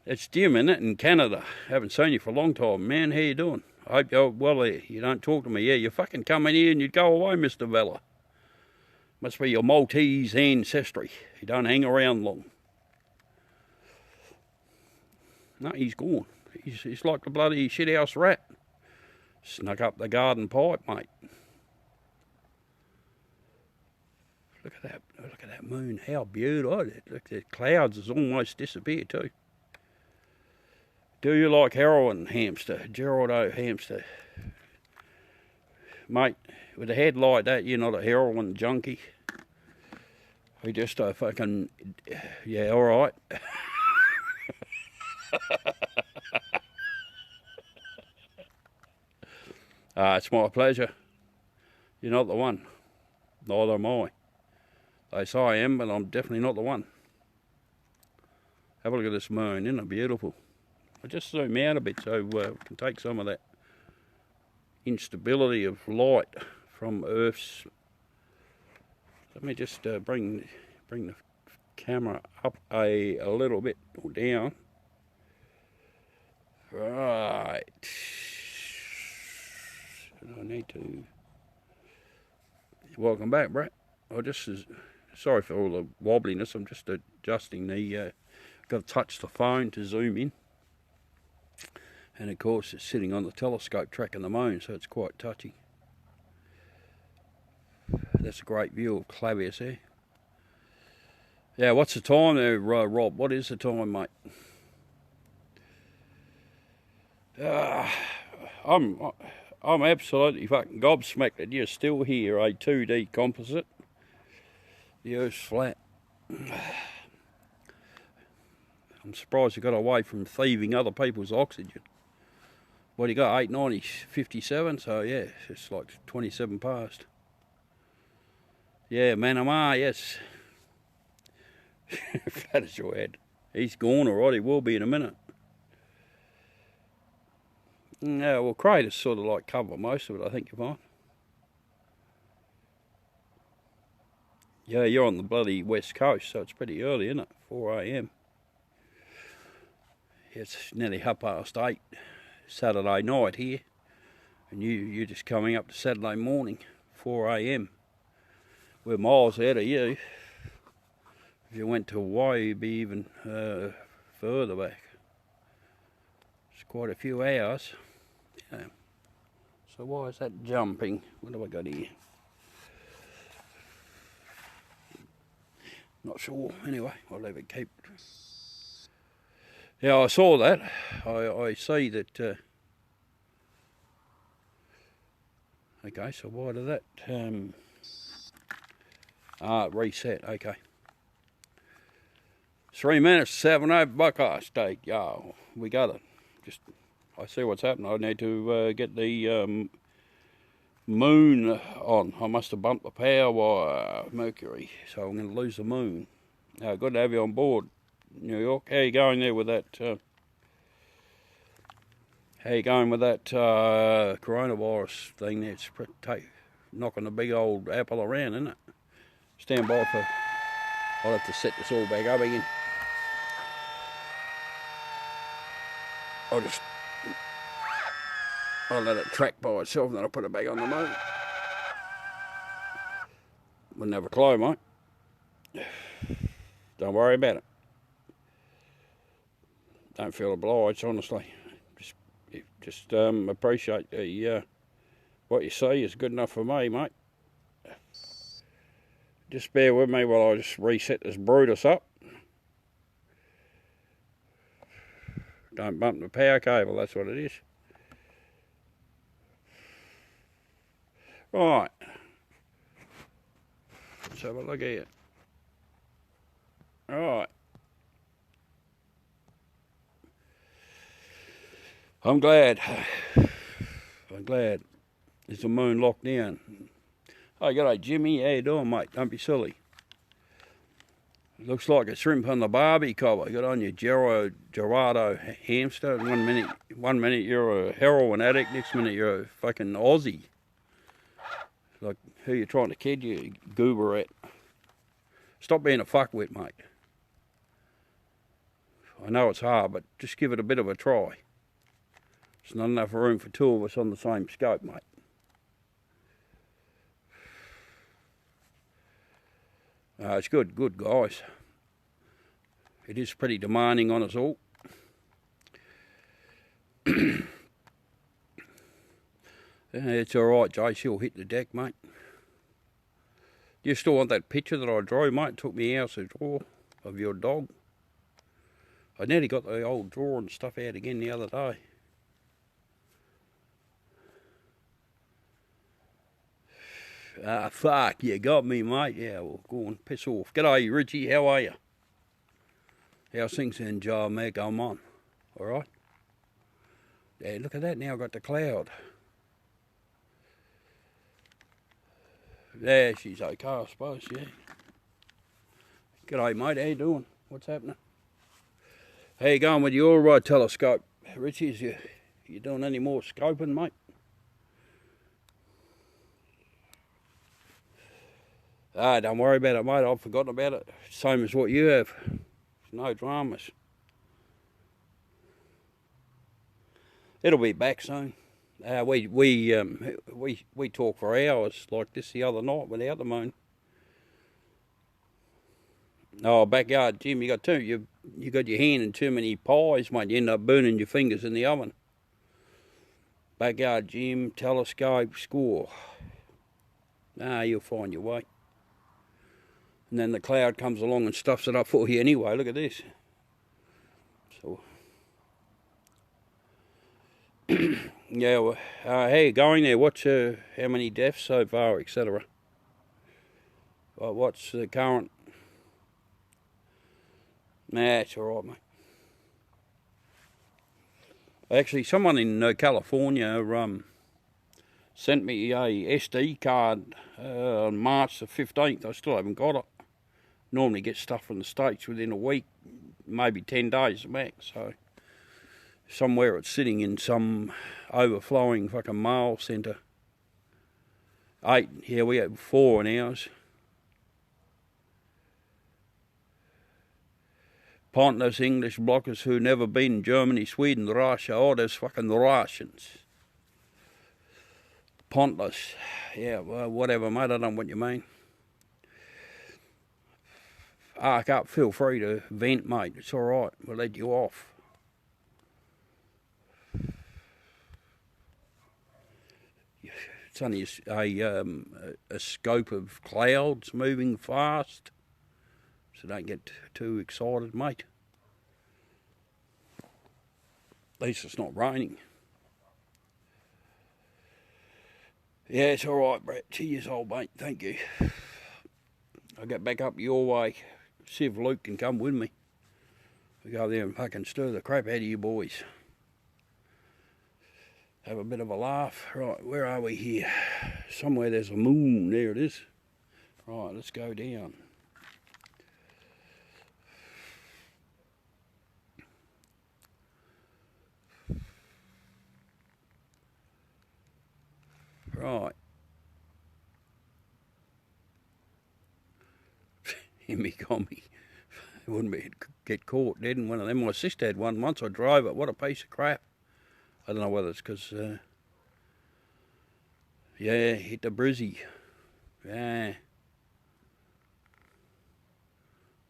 It's Jim, isn't it, in Canada? Haven't seen you for a long time, man. How you doing? I hope you're well there. You don't talk to me. Yeah, you fucking come in here and you'd go away, Mr. Vella. Must be your Maltese ancestry. You don't hang around long. No, he's gone. He's like the bloody shithouse rat. Snuck up the garden pipe, mate. Look at that. Look at that moon. How beautiful. Look, the clouds has almost disappeared too. Do you like heroin, hamster? Gerald O. Hamster. Mate, with a head like that, you're not a heroin junkie. You're just a fucking... Yeah, all right. It's my pleasure. You're not the one. Neither am I. They say I am, but I'm definitely not the one. Have a look at this moon. Isn't it beautiful? I'll just zoom out a bit so we can take some of that instability of light from Earth's... Let me just bring the camera up a little bit or down. Right. I need to... Welcome back, Brett. Sorry for all the wobbliness. I'm just adjusting the... got to touch the phone to zoom in. And of course it's sitting on the telescope tracking the moon, so it's quite touchy. That's a great view of Clavius there. Yeah, what's the time there, Rob? What is the time, mate? I'm absolutely fucking gobsmacked that you're still here, a 2D composite. The Earth's flat. I'm surprised you got away from thieving other people's oxygen. What do you got, 890, 57? So yeah, it's like 27 past. Yeah, Manamar, yes. Fat as your head. He's gone already, will be in a minute. Yeah, well, craters sort of like cover most of it, I think you find. Yeah, you're on the bloody west coast, so it's pretty early, isn't it? 4 AM. It's nearly 8:30 Saturday night here, and you're just coming up to Saturday morning, 4 AM. We're miles ahead of you. If you went to Hawaii, you'd be even further back. It's quite a few hours. Yeah. So why is that jumping? What have I got here? Not sure. Anyway, I'll leave it keep. Yeah, I saw that. I see that. Okay, so why did that? Reset. Okay. 3 minutes, 7-0 Buckeye State. Yeah, we got it. Just, I see what's happening. I need to get the moon on. I must have bumped the power wire, Mercury, so I'm going to lose the moon. Good to have you on board, New York. How you going there with that? How you going with that coronavirus thing there? It's knocking the big old apple around, isn't it? Stand by for... I'll have to set this all back up again. I'll let it track by itself and then I'll put it back on the moon. Wouldn't have a clue, mate. Don't worry about it. Don't feel obliged, honestly. Just appreciate what you see is good enough for me, mate. Just bear with me while I just reset this Brutus up. Don't bump the power cable, that's what it is. Right. Let's have a look here. Alright. I'm glad. There's the moon locked down. Oh, g'day Jimmy, how you doing, mate? Don't be silly. Looks like a shrimp on the barbie cover. Good on you, Gerardo hamster. One minute you're a heroin addict, next minute you're a fucking Aussie. Like, who you trying to kid, you goober at? Stop being a fuckwit, mate. I know it's hard, but just give it a bit of a try. There's not enough room for two of us on the same scope, mate. It's good guys. It is pretty demanding on us all. It's alright, Jay, she'll hit the deck, mate. Do you still want that picture that I drew, mate? It took me hours to draw of your dog. I nearly got the old drawing stuff out again the other day. Ah, fuck, you got me, mate. Yeah, well, go on, piss off. G'day, Richie, how are you? How's things in Jar, mate? Come on. All right? Yeah, look at that now, I've got the cloud. Yeah, she's okay, I suppose, yeah. G'day, mate, how you doing? What's happening? How you going with your telescope? Richie, you doing any more scoping, mate? Ah, don't worry about it, mate. I've forgotten about it. Same as what you have. No dramas. It'll be back soon. We talk for hours like this the other night without the moon. Oh, backyard Jim, you got you got your hand in too many pies, mate. You end up burning your fingers in the oven. Backyard Jim, telescope, score. You'll find your way. And then the cloud comes along and stuffs it up for you anyway. Look at this. So, yeah, well, how you going there? What's how many deaths so far, etc.? What's the current? Nah, it's all right, mate. Actually, someone in California sent me a SD card on March the 15th. I still haven't got it. Normally get stuff from the States within a week, maybe 10 days max. So somewhere it's sitting in some overflowing fucking mail centre. 8, yeah, we have 4 in ours. Pointless English blockers who never been in Germany, Sweden, Russia. Oh, there's fucking the Russians. Pointless. Yeah, well, whatever, mate. I don't know what you mean. Arc up, feel free to vent, mate. It's all right. We'll let you off. It's only a scope of clouds moving fast. So don't get too excited, mate. At least it's not raining. Yeah, it's all right, Brett. Cheers, old mate. Thank you. I'll get back up your way. See if Luke can come with me. We go there and fucking stir the crap out of you boys. Have a bit of a laugh. Right, where are we here? Somewhere there's a moon. There it is. Right, let's go down. Right. In me commie. It wouldn't get caught dead in one of them. My sister had one once. I drove it. What a piece of crap. I don't know whether it's because, yeah, hit the brizzy. Yeah.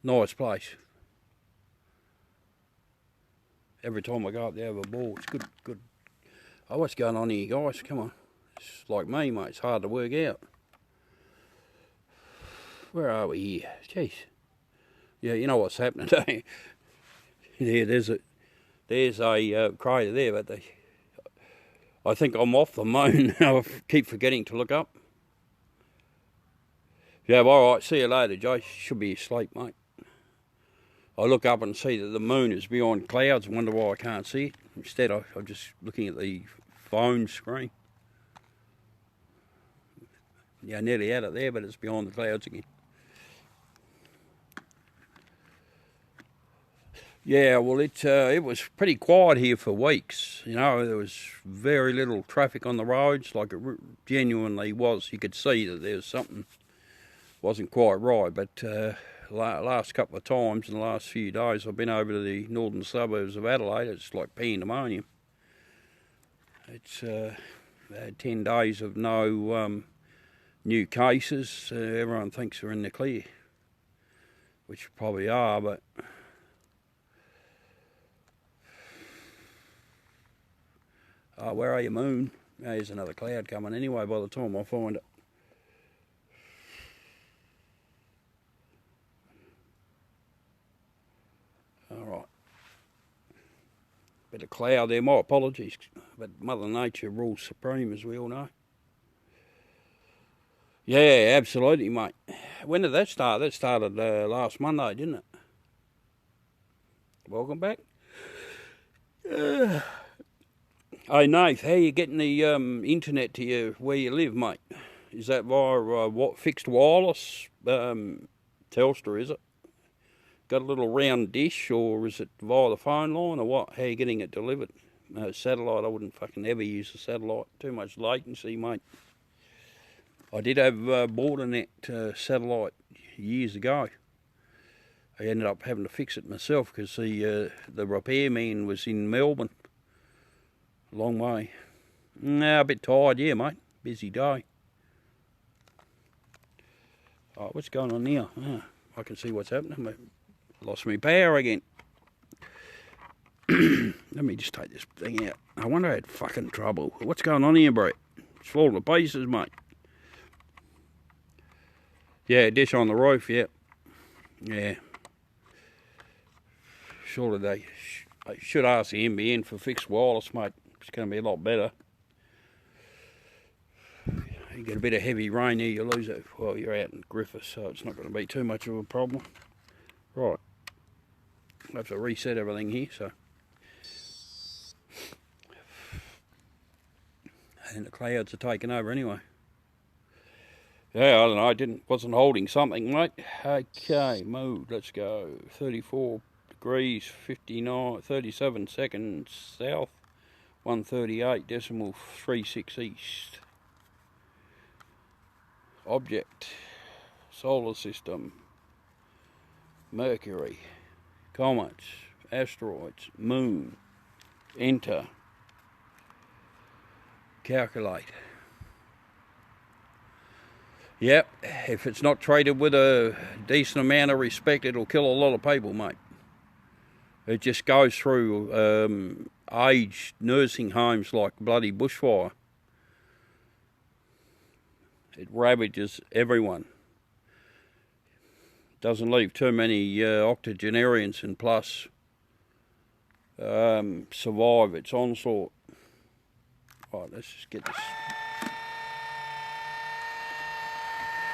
Nice place. Every time I go up there with a ball, it's good. Oh, what's going on here, guys? Come on. It's like me, mate. It's hard to work out. Where are we here? Jeez. Yeah, you know what's happening, don't you? Yeah, there's a crater there, but I think I'm off the moon. I keep forgetting to look up. Yeah, well, all right. See you later, Joe. Should be asleep, mate. I look up and see that the moon is behind clouds and wonder why I can't see it. Instead, I'm just looking at the phone screen. Yeah, nearly had it there, but it's behind the clouds again. Yeah, well, it was pretty quiet here for weeks. You know, there was very little traffic on the roads, like it genuinely was. You could see that there was something wasn't quite right, but last couple of times in the last few days I've been over to the northern suburbs of Adelaide. It's like pandemonium. It's had 10 days of no new cases. Everyone thinks they're in the clear, which probably are, but where are you, moon? There's another cloud coming anyway by the time I find it. Alright. Bit of cloud there, my apologies. But Mother Nature rules supreme, as we all know. Yeah, absolutely, mate. When did that start? That started last Monday, didn't it? Welcome back. Hey, Nath, how you getting the internet to you where you live, mate? Is that via fixed wireless? Telstra, is it? Got a little round dish, or is it via the phone line, or what? How are you getting it delivered? Satellite, I wouldn't fucking ever use a satellite. Too much latency, mate. I did have bought a net satellite years ago. I ended up having to fix it myself because the repairman was in Melbourne. Long way. Nah, a bit tired, yeah, mate. Busy day. Oh, what's going on now? Oh, I can see what's happening. I lost my power again. Let me just take this thing out. I wonder I had fucking trouble. What's going on here, Brett? It's falling to pieces, mate. Yeah, dish on the roof, yeah. Yeah. Surely they should ask the NBN for fixed wireless, mate. It's going to be a lot better. You get a bit of heavy rain here, you lose it. Well, you're out in Griffith, so it's not going to be too much of a problem. Right. I have to reset everything here, so. And the clouds are taking over anyway. Yeah, I don't know, wasn't holding something, mate. Okay, mode, let's go. 34 degrees, 37 seconds south. 138.36 east. Object, solar system, Mercury, comets, asteroids, moon, enter, calculate. Yep, if it's not treated with a decent amount of respect, it'll kill a lot of people, mate. It just goes through aged nursing homes like bloody bushfire. It ravages everyone. Doesn't leave too many octogenarians, and plus survive its onslaught. Right, let's just get this.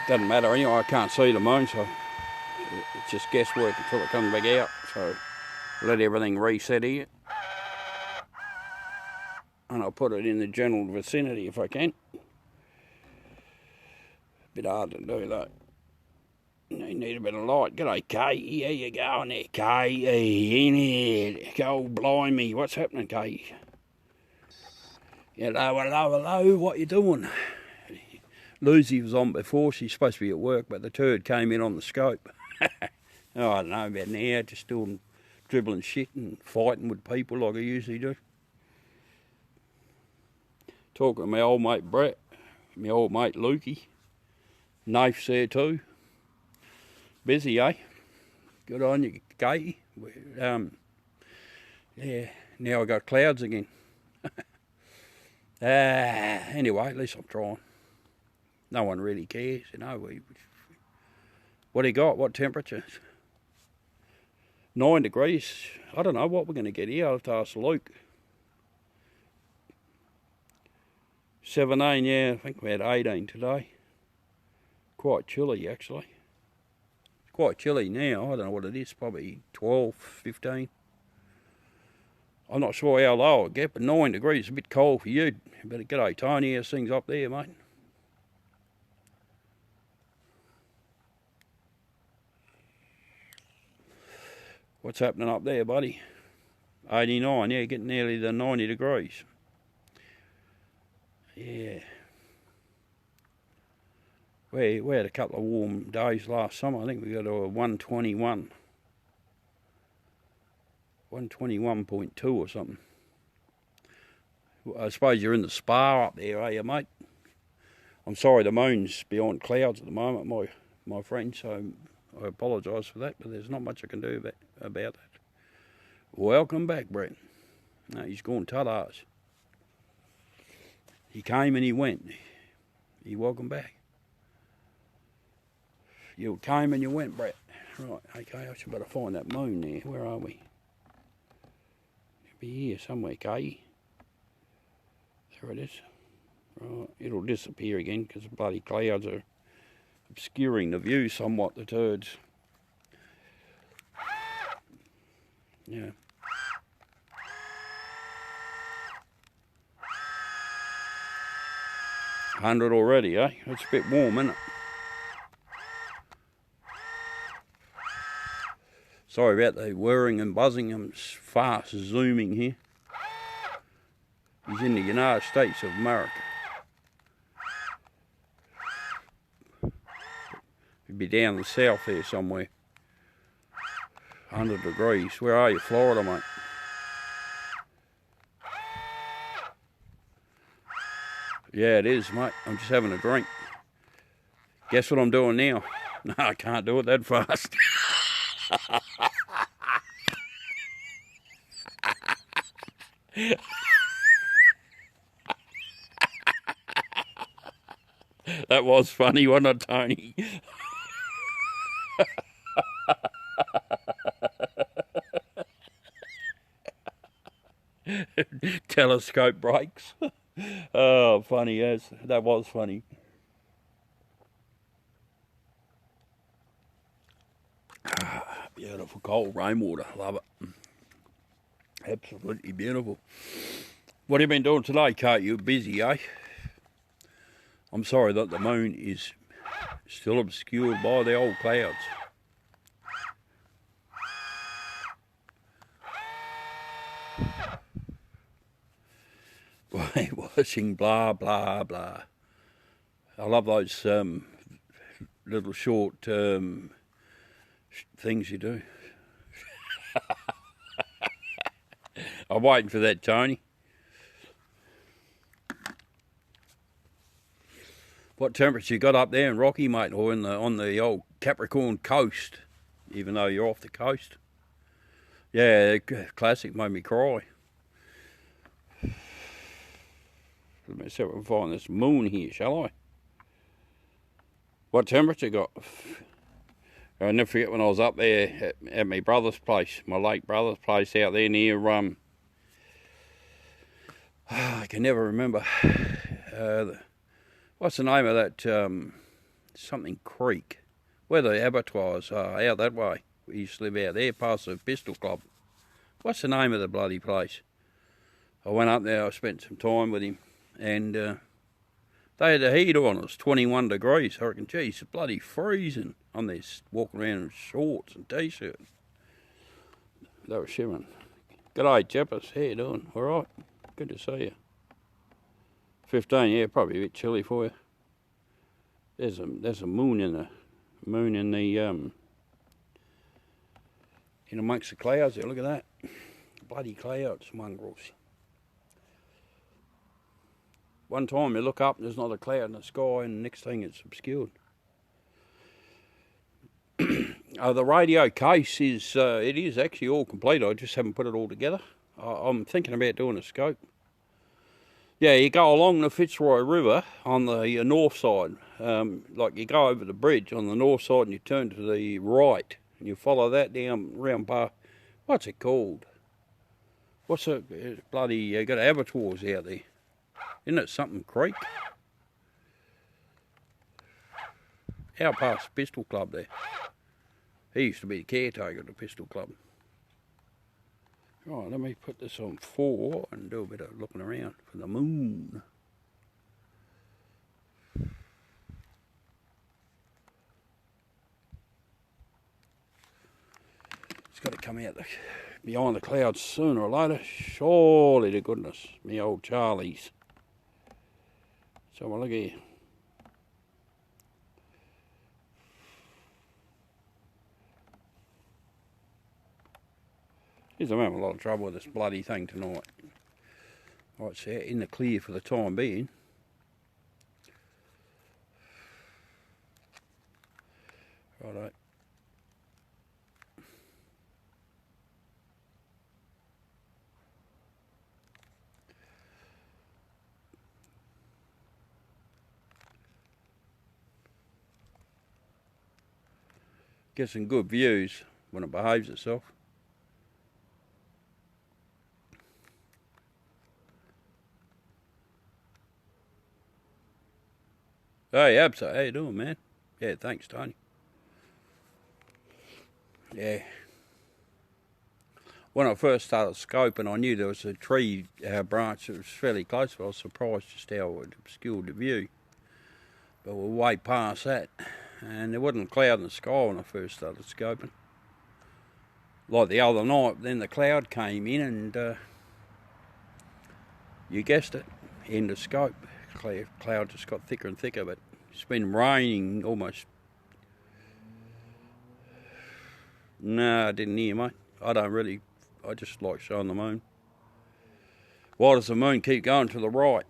Doesn't matter anyway, I can't see the moon, so it's just guesswork until it comes back out. So let everything reset here. And I'll put it in the general vicinity if I can. Bit hard to do that. You need a bit of light. G'day, Kay. How you going there, Kay? Hey, in here. Go blimey. What's happening, Kay? Hello. What you doing? Lucy was on before. She's supposed to be at work, but the turd came in on the scope. Oh, I don't know about now, just doing dribbling shit and fighting with people like I usually do. Talking to my old mate Brett, my old mate Lukey. Nafe's there too. Busy, eh? Good on you, Katie. Yeah, now I got clouds again. Anyway, at least I'm trying. No one really cares, you know. What do you got? What temperatures? 9 degrees. I don't know what we're going to get here. I'll have to ask Luke. 17, yeah, I think we had 18 today. Quite chilly, actually. It's quite chilly now. I don't know what it is, probably 12, 15. I'm not sure how low it'll get, but 9 degrees is a bit cold for you. Better g'day, Tony. How's things up there, mate? What's happening up there, buddy? 89, yeah, getting nearly the 90 degrees. Yeah. We had a couple of warm days last summer. I think we got to a 121. 121.2 or something. I suppose you're in the spa up there, are you, mate? I'm sorry, the moon's behind clouds at the moment, my friend, so I apologise for that, but there's not much I can do about that. Welcome back, Brett. No, he's gone ta-das. He came and he went. He welcome back. You came and you went, Brett. Right, okay, I should better find that moon there. Where are we? It'll be here somewhere, Katie. There it is. Right, it'll disappear again because the bloody clouds are obscuring the view somewhat, the turds. Yeah. $100 already, eh? It's a bit warm, isn't it? Sorry about the whirring and buzzing. I'm fast zooming here. He's in the United States of America. He'd be down the south there somewhere. 100 degrees. Where are you? Florida, mate. Yeah, it is, mate. I'm just having a drink. Guess what I'm doing now? No, I can't do it that fast. That was funny, wasn't it, Tony? Telescope breaks. Oh, funny, yes. That was funny. Beautiful cold rainwater. Love it. Absolutely beautiful. What have you been doing today, Kate? You're busy, eh? I'm sorry that the moon is still obscured by the old clouds. Watching blah, blah, blah. I love those little short things you do. I'm waiting for that, Tony. What temperature you got up there in Rocky, mate, or on the old Capricorn coast, even though you're off the coast? Yeah, classic made me cry. Let me see if I can find this moon here, shall I? What temperature you got? I'll never forget when I was up there at my brother's place, my late brother's place out there near, I can never remember. What's the name of that, something creek? Where the abattoirs are, out that way. We used to live out there, past the Pistol Club. What's the name of the bloody place? I went up there, I spent some time with him, and they had the heat on. It was 21 degrees. I reckon, geez, it's bloody freezing. I'm there walking around in shorts and t-shirts. They were shivering. G'day, Jeppers. How you doing? All right? Good to see you. 15, yeah, probably a bit chilly for you. There's a moon in the in amongst the clouds there. Look at that. Bloody clouds, mongrels. One time you look up and there's not a cloud in the sky, and the next thing it's obscured. The radio case is, it is actually all complete. I just haven't put it all together. I'm thinking about doing a scope. Yeah, you go along the Fitzroy River on the north side. Like you go over the bridge on the north side and you turn to the right. And you follow that down round bar. What's it called? What's a bloody, got abattoirs out there. Isn't it something creek? Out past the Pistol Club there. He used to be the caretaker of the Pistol Club. Right, let me put this on 4 and do a bit of looking around for the moon. It's got to come out behind the clouds sooner or later. Surely to goodness, me old Charlies. So well, look here. I'm having a lot of trouble with this bloody thing tonight. Right, so in the clear for the time being. Righto. Get some good views when it behaves itself. Hey, Absa, how you doing, man? Yeah, thanks, Tony. Yeah. When I first started scoping, I knew there was a tree branch that was fairly close, but I was surprised just how it obscured the view. But we're way past that, and there wasn't a cloud in the sky when I first started scoping. Like the other night, then the cloud came in, and you guessed it, end of scope. Cloud just got thicker and thicker, but it's been raining almost. No, I didn't hear, mate. I just like showing the moon. Why does the moon keep going to the right?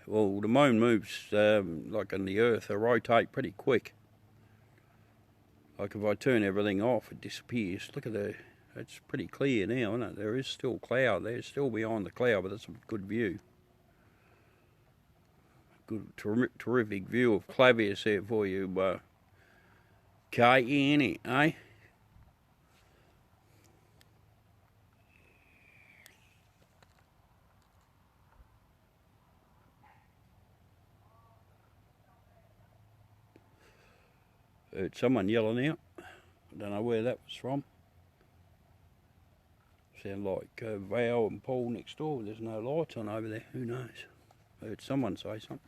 Well, the moon moves, like in the earth, they rotate pretty quick. Like if I turn everything off, it disappears. Look at it's pretty clear now, isn't it? There is still cloud there, still behind the cloud, but it's a good view. Good, terrific view of Clavius there for you, Katie, eh? Heard someone yelling out. I don't know where that was from. Sound like Val and Paul next door. There's no lights on over there. Who knows? I heard someone say something.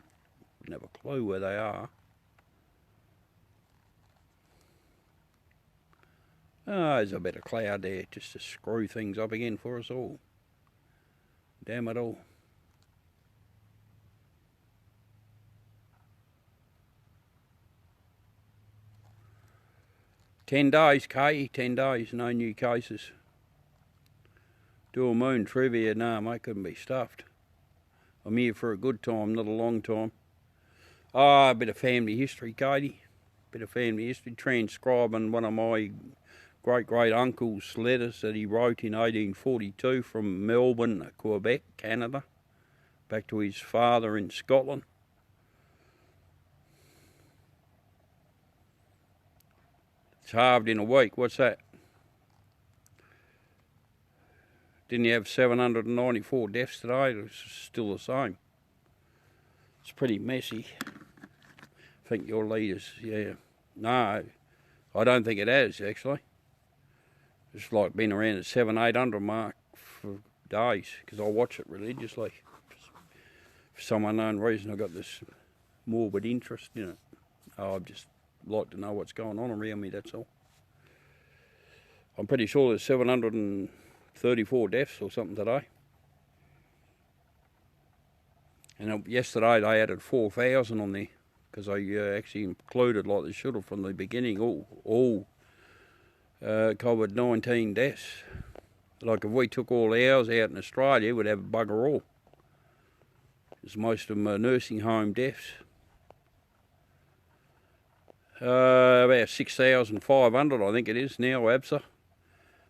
Wouldn't have a clue where they are. Oh, there's a bit of cloud there just to screw things up again for us all. Damn it all. "10 days, Katie, 10 days, no new cases. Dual moon trivia, no, mate, couldn't be stuffed. I'm here for a good time, not a long time. A bit of family history, Katie. Bit of family history, transcribing one of my great uncle's letters that he wrote in 1842 from Melbourne, Quebec, Canada, back to his father in Scotland. It's halved in a week. What's that? Didn't you have 794 deaths today? It's still the same. It's pretty messy. I think your leaders, yeah. No, I don't think it has, actually. It's like been around the 700-800 mark for days, because I watch it religiously. For some unknown reason, I've got this morbid interest in it. I'd just like to know what's going on around me, that's all. I'm pretty sure there's 734 deaths or something today. And yesterday they added 4,000 on there, because they actually included, like they should have from the beginning, all COVID-19 deaths. Like if we took all ours out in Australia, we'd have a bugger all. Because most of them are nursing home deaths. About 6,500 I think it is now, ABSA.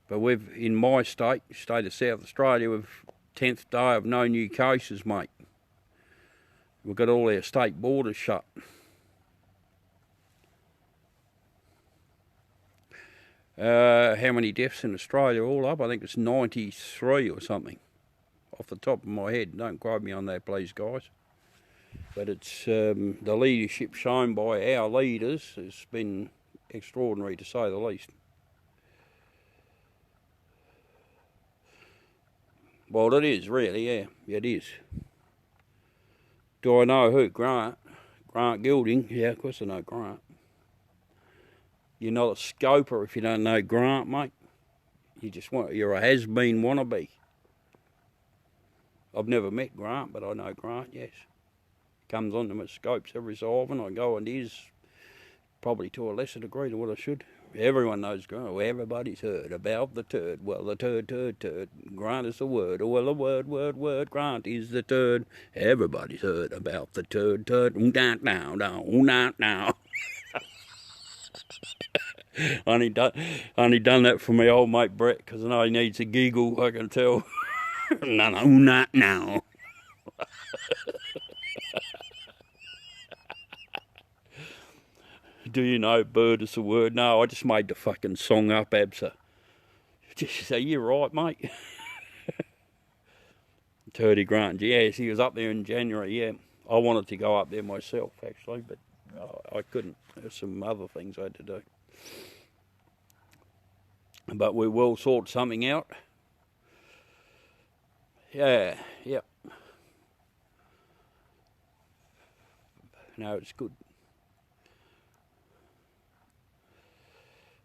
But we've, in my state of South Australia, we've 10th day of no new cases, mate. We've got all our state borders shut. How many deaths in Australia all up? I think it's 93 or something. Off the top of my head, don't quote me on that, please, guys. But it's the leadership shown by our leaders has been extraordinary, to say the least. Well, it is really, yeah, it is. Do I know who? Grant Gilding? Yeah, of course I know Grant. You're not a scoper if you don't know Grant, mate. You're a has-been wannabe. I've never met Grant, but I know Grant, yes. Comes on to my scopes every so often. I go on his, probably to a lesser degree than what I should. Everyone knows Grant. Well, everybody's heard about the turd. Well, the turd. Grant is the word. Well, the word. Grant is the turd. Everybody's heard about the turd. Now. Only done that for my old mate Brett, because I know he needs a giggle, I can tell. No, not now. Do you know bird is the word? No, I just made the fucking song up, ABSA. Just say, you're right, mate. Turdy Grant, yes, he was up there in January, yeah. I wanted to go up there myself, actually, but I couldn't. There's some other things I had to do. But we will sort something out. Yeah. No, it's good.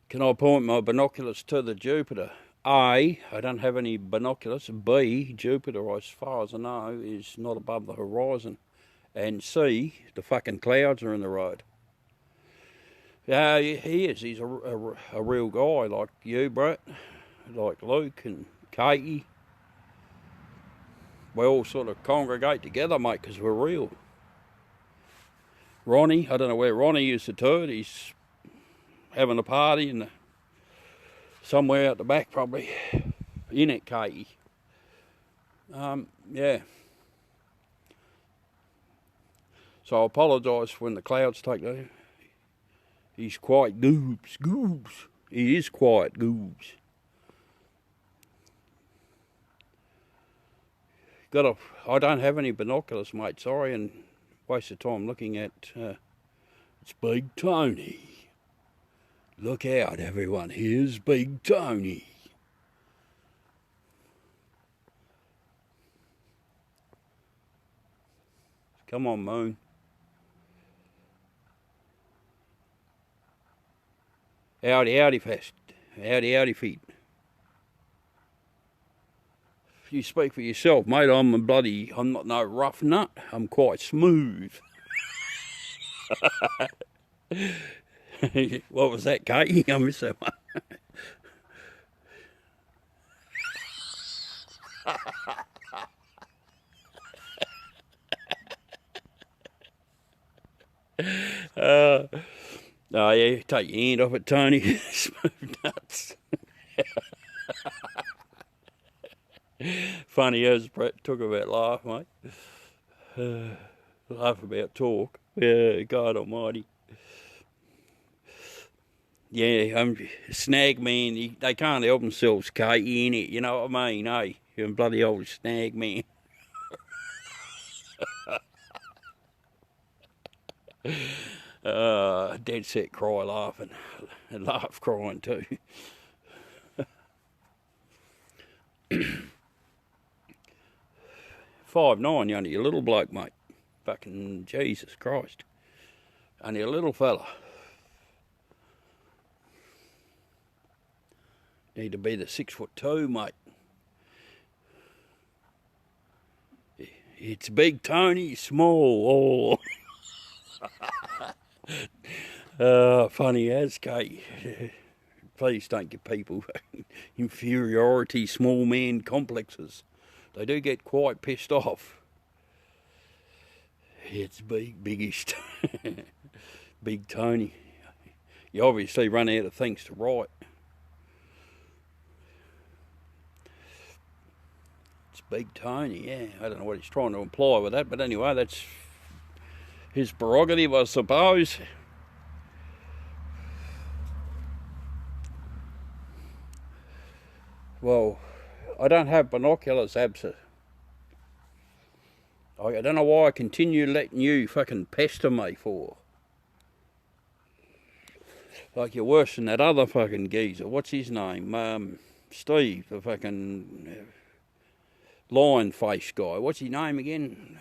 Can I point my binoculars to the Jupiter? A, I don't have any binoculars. B, Jupiter, as far as I know, is not above the horizon. And C, the fucking clouds are in the road. Yeah, he is. He's a real guy, like you, Brett, like Luke and Katie. We all sort of congregate together, mate, because we're real. Ronnie, I don't know where Ronnie is, the turd. He's having a party somewhere out the back, probably. In it, Katie. Yeah. So I apologise when the clouds take over. He's quite goobs. He is quiet goobs. I don't have any binoculars, mate, sorry, and waste of time looking at, it's Big Tony. Look out, everyone, here's Big Tony. Come on, Moon. Howdy fest. Howdy feet. You speak for yourself, mate. I'm not no rough nut. I'm quite smooth. What was that, Katie? I missed that one. Oh yeah, take your hand off it, Tony. Smooth nuts. Funny as Brett took about laugh, mate. Laugh about talk. Yeah, God almighty. Yeah, snag man, they can't help themselves, Katie, innit? You know what I mean, eh? You're a bloody old snag man. Dead set cry laughing, and laugh crying too. 5'9", you're only a little bloke, mate. Fucking Jesus Christ. Only a little fella. Need to be the 6'2", mate. It's Big Tony, small. Oh. Funny as, Kate. Please don't give people inferiority, small man complexes. They do get quite pissed off. It's biggest. Big Tony. You obviously run out of things to write. It's Big Tony, yeah. I don't know what he's trying to imply with that, but anyway, that's his prerogative, I suppose. Well, I don't have binoculars, Absa. I don't know why I continue letting you fucking pester me for. Like you're worse than that other fucking geezer. What's his name? Steve, the fucking lion face guy. What's his name again?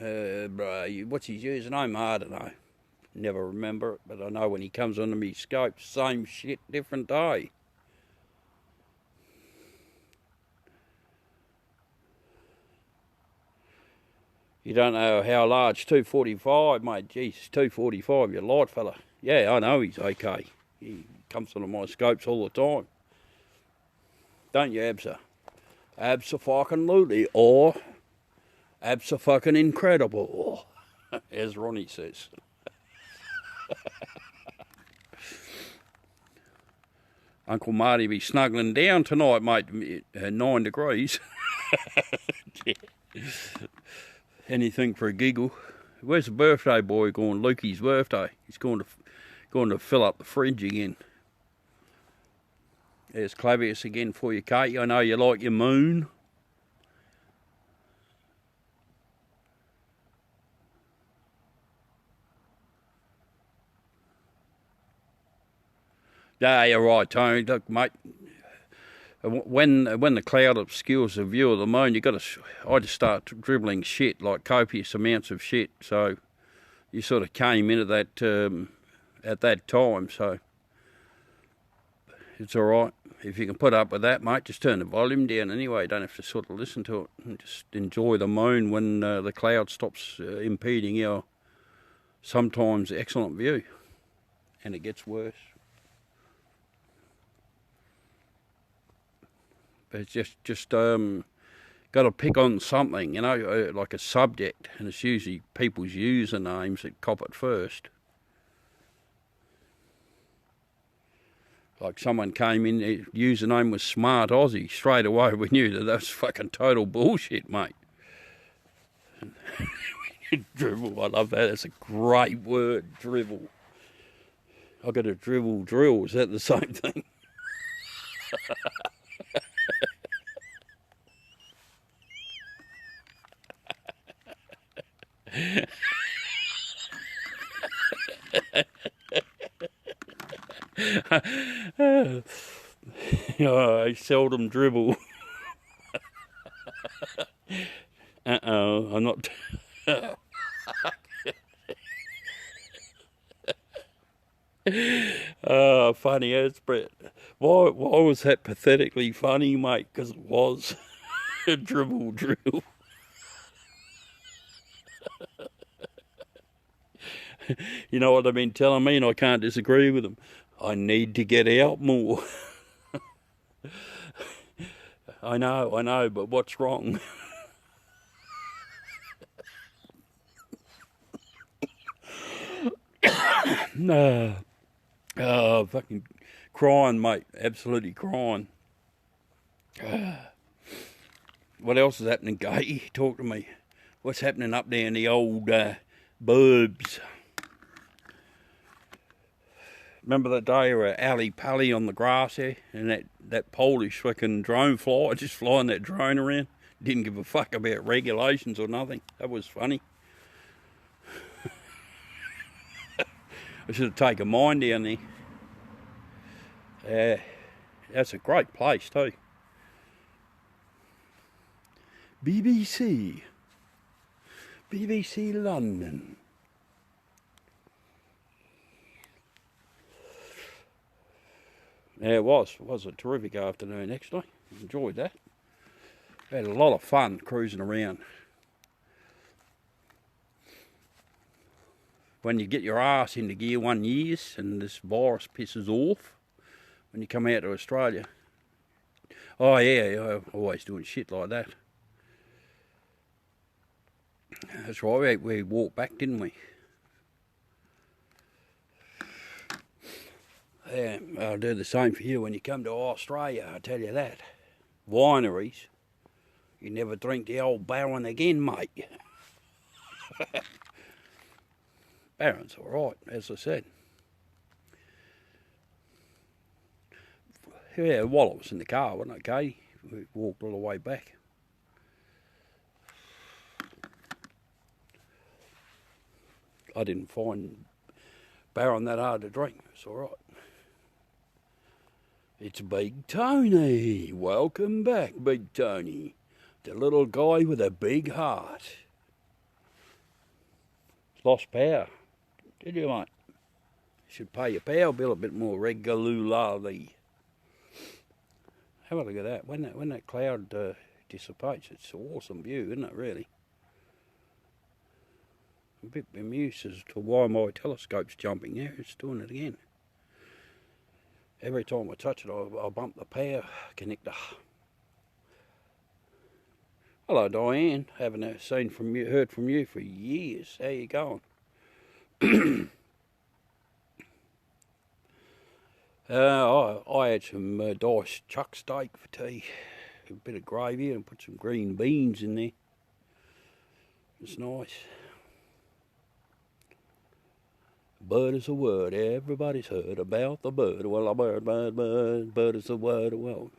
What's his username? I don't know. Never remember it, but I know when he comes onto me scope, same shit, different day. You don't know how large 245, mate. Jeez, 245, you light fella. Yeah, I know he's okay. He comes onto my scopes all the time. Don't you, Absa? Absa-fucking-lutely, or absa-fucking-incredible, as Ronnie says. Uncle Marty be snuggling down tonight, mate, 9 degrees. Anything for a giggle. Where's the birthday boy going? Lukey's birthday. He's going to fill up the fridge again. There's Clavius again for you, Kate. I know you like your moon. Yeah, you're right, Tony. Look, mate. When the cloud obscures the view of the moon, I just start dribbling shit, like copious amounts of shit. So you sort of came into that at that time. So it's all right. If you can put up with that, mate, just turn the volume down anyway. You don't have to sort of listen to it. And just enjoy the moon when the cloud stops impeding your sometimes excellent view. And it gets worse. But it's just got to pick on something, you know, like a subject. And it's usually people's usernames that cop it first. Like someone came in, their username was Smart Aussie. Straight away we knew that was fucking total bullshit, mate. Drivel, I love that. That's a great word, drivel. I got a drivel drill. Is that the same thing? I seldom dribble. I'm not. Oh, funny as Brett. Why was that pathetically funny, mate? Because it was a dribble drill. You know what they've been telling me, and I can't disagree with them. I need to get out more. I know, but what's wrong? No. Oh, fucking crying, mate. Absolutely crying. What else is happening, Gay? Talk to me. What's happening up there in the old burbs? Remember that day we were alley-pally on the grass there, and that Polish fucking drone fly just flying that drone around? Didn't give a fuck about regulations or nothing. That was funny. I should have taken mine down there. Yeah, that's a great place too. BBC London. Yeah, it was a terrific afternoon actually. Enjoyed that. Had a lot of fun cruising around. When you get your ass into gear 1 year and this virus pisses off, when you come out to Australia. Oh yeah, I'm always doing shit like that. That's right, we walked back, didn't we? Yeah, I'll do the same for you when you come to Australia, I tell you that. Wineries, you never drink the old Baron again, mate. Baron's alright, as I said. Yeah, while I was in the car, wasn't it, okay? We walked all the way back. I didn't find Baron that hard to drink. It's alright. It's Big Tony. Welcome back, Big Tony. The little guy with a big heart. Lost power. Did you, mate? Should pay your power bill a bit more regularly. Have a look at that. When that cloud dissipates, it's an awesome view, isn't it, really? I'm a bit bemused as to why my telescope's jumping there. It's doing it again. Every time I touch it, I bump the power connector. Hello, Diane. Haven't heard from you for years. How you going? I had some diced chuck steak for tea. A bit of gravy and put some green beans in there. It's nice. Bird is a word, everybody's heard about the bird. Well, a bird is a word. Well,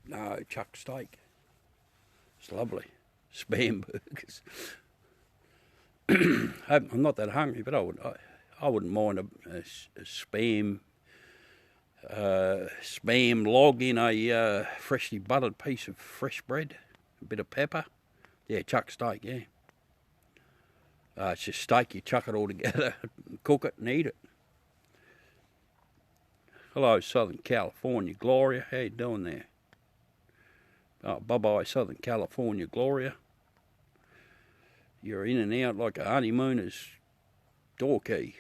no, chuck steak. It's lovely. Spam burgers. I'm not that hungry, but I wouldn't mind a spam log in a freshly buttered piece of fresh bread, a bit of pepper. Yeah, chuck steak, yeah. It's just steak, you chuck it all together, cook it and eat it. Hello, Southern California Gloria, how you doing there? Oh, bye-bye, Southern California Gloria. You're in and out like a honeymooner's door key.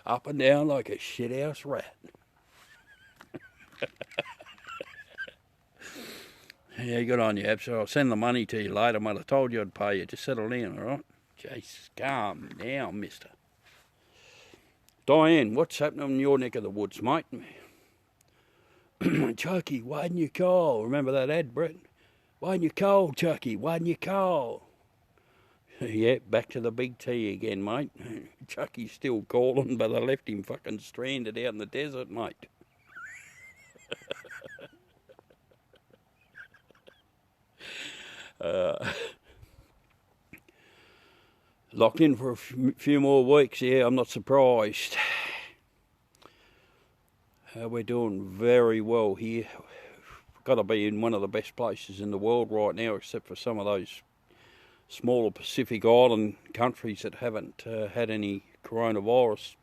Up and down like a shithouse rat. Yeah, good on you, Abs. I'll send the money to you later, mate. I told you I'd pay you. Just settle down, all right? Jesus, calm down, mister. Diane, what's happening in your neck of the woods, mate? Chucky, why didn't you call? Remember that ad, Brett? Why didn't you call, Chucky? Why didn't you call? Yeah, back to the big T again, mate. Chucky's still calling, but I left him fucking stranded out in the desert, mate. Locked in for a few more weeks, yeah, I'm not surprised. We're doing very well here. Got to be in one of the best places in the world right now, except for some of those smaller Pacific Island countries that haven't had any coronavirus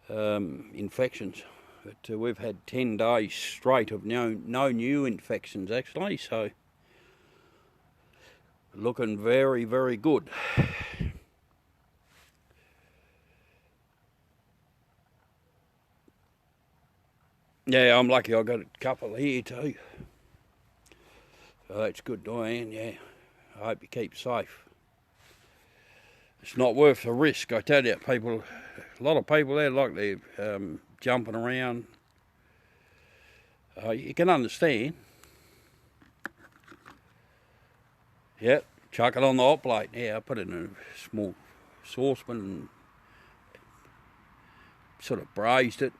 infections. But we've had 10 days straight of no new infections, actually, so looking very, very good. Yeah, I'm lucky I got a couple here too. So that's good, Diane, yeah. I hope you keep safe. It's not worth the risk, I tell you. A lot of people there, like they're jumping around. You can understand. Yep, chuck it on the hot plate. Yeah, I put it in a small saucepan and sort of braised it.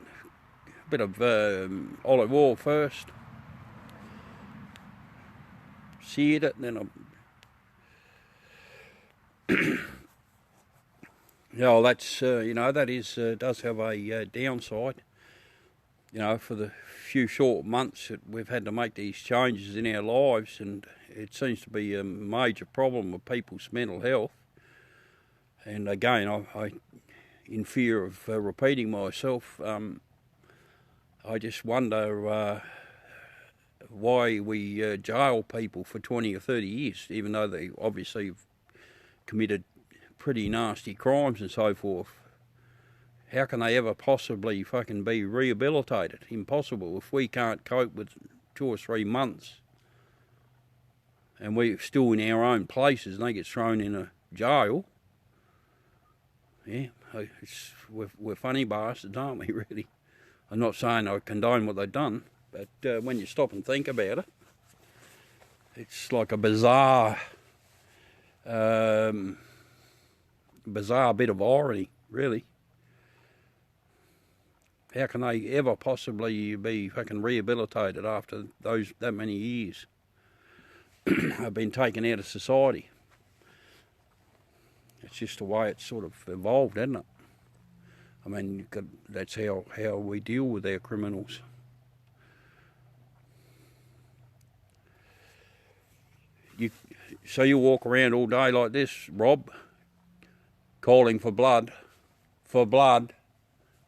A bit of olive oil first. Seared it, and then yeah, that's that does have a downside. You know, for the few short months that we've had to make these changes in our lives, and it seems to be a major problem with people's mental health. And again, I in fear of repeating myself, I just wonder why we jail people for 20 or 30 years, even though they obviously have committed pretty nasty crimes and so forth. How can they ever possibly fucking be rehabilitated? Impossible. If we can't cope with 2 or 3 months and we're still in our own places and they get thrown in a jail, yeah, we're funny bastards, aren't we, really? I'm not saying I condone what they've done, but when you stop and think about it, it's like a bizarre bit of irony, really. How can they ever possibly be fucking rehabilitated after that many years have been taken out of society? It's just the way it's sort of evolved, isn't it? I mean, that's how we deal with our criminals. So you walk around all day like this, Rob, calling for blood, for blood,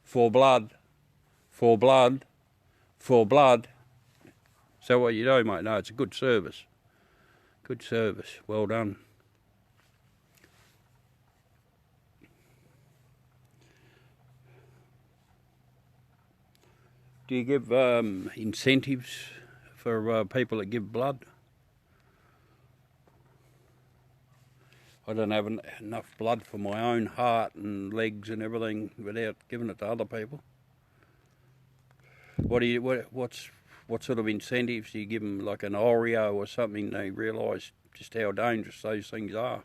for blood, for blood, for blood. So what you do, mate? No, it's a good service. Good service. Well done. Do you give incentives for people that give blood? I don't have enough blood for my own heart and legs and everything without giving it to other people. What sort of incentives do you give them? Like an Oreo or something? They realise just how dangerous those things are.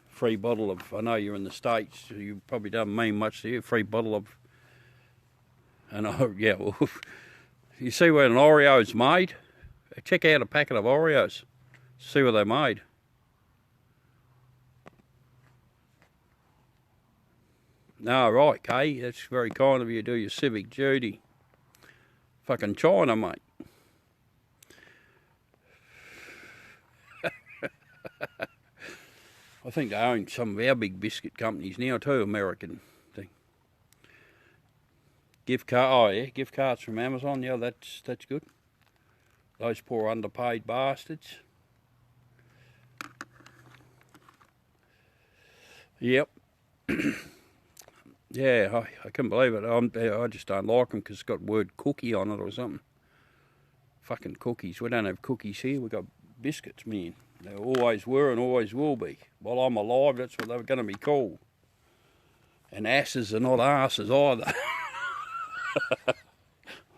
Free bottle of, I know you're in the States, so you probably don't mean much to you, free bottle of, and yeah, well, you see where an Oreo's made? Check out a packet of Oreos, see where they're made. No, right, Kay, that's very kind of you to do your civic duty. Fucking China, mate. I think they own some of our big biscuit companies now too, American thing. Gift cards from Amazon, yeah, that's good. Those poor underpaid bastards. Yep. Yeah, I can't believe it. I just don't like them because it's got the word cookie on it or something. Fucking cookies. We don't have cookies here. We've got biscuits, man. They always were and always will be. While I'm alive, that's what they're going to be called. And asses are not asses either.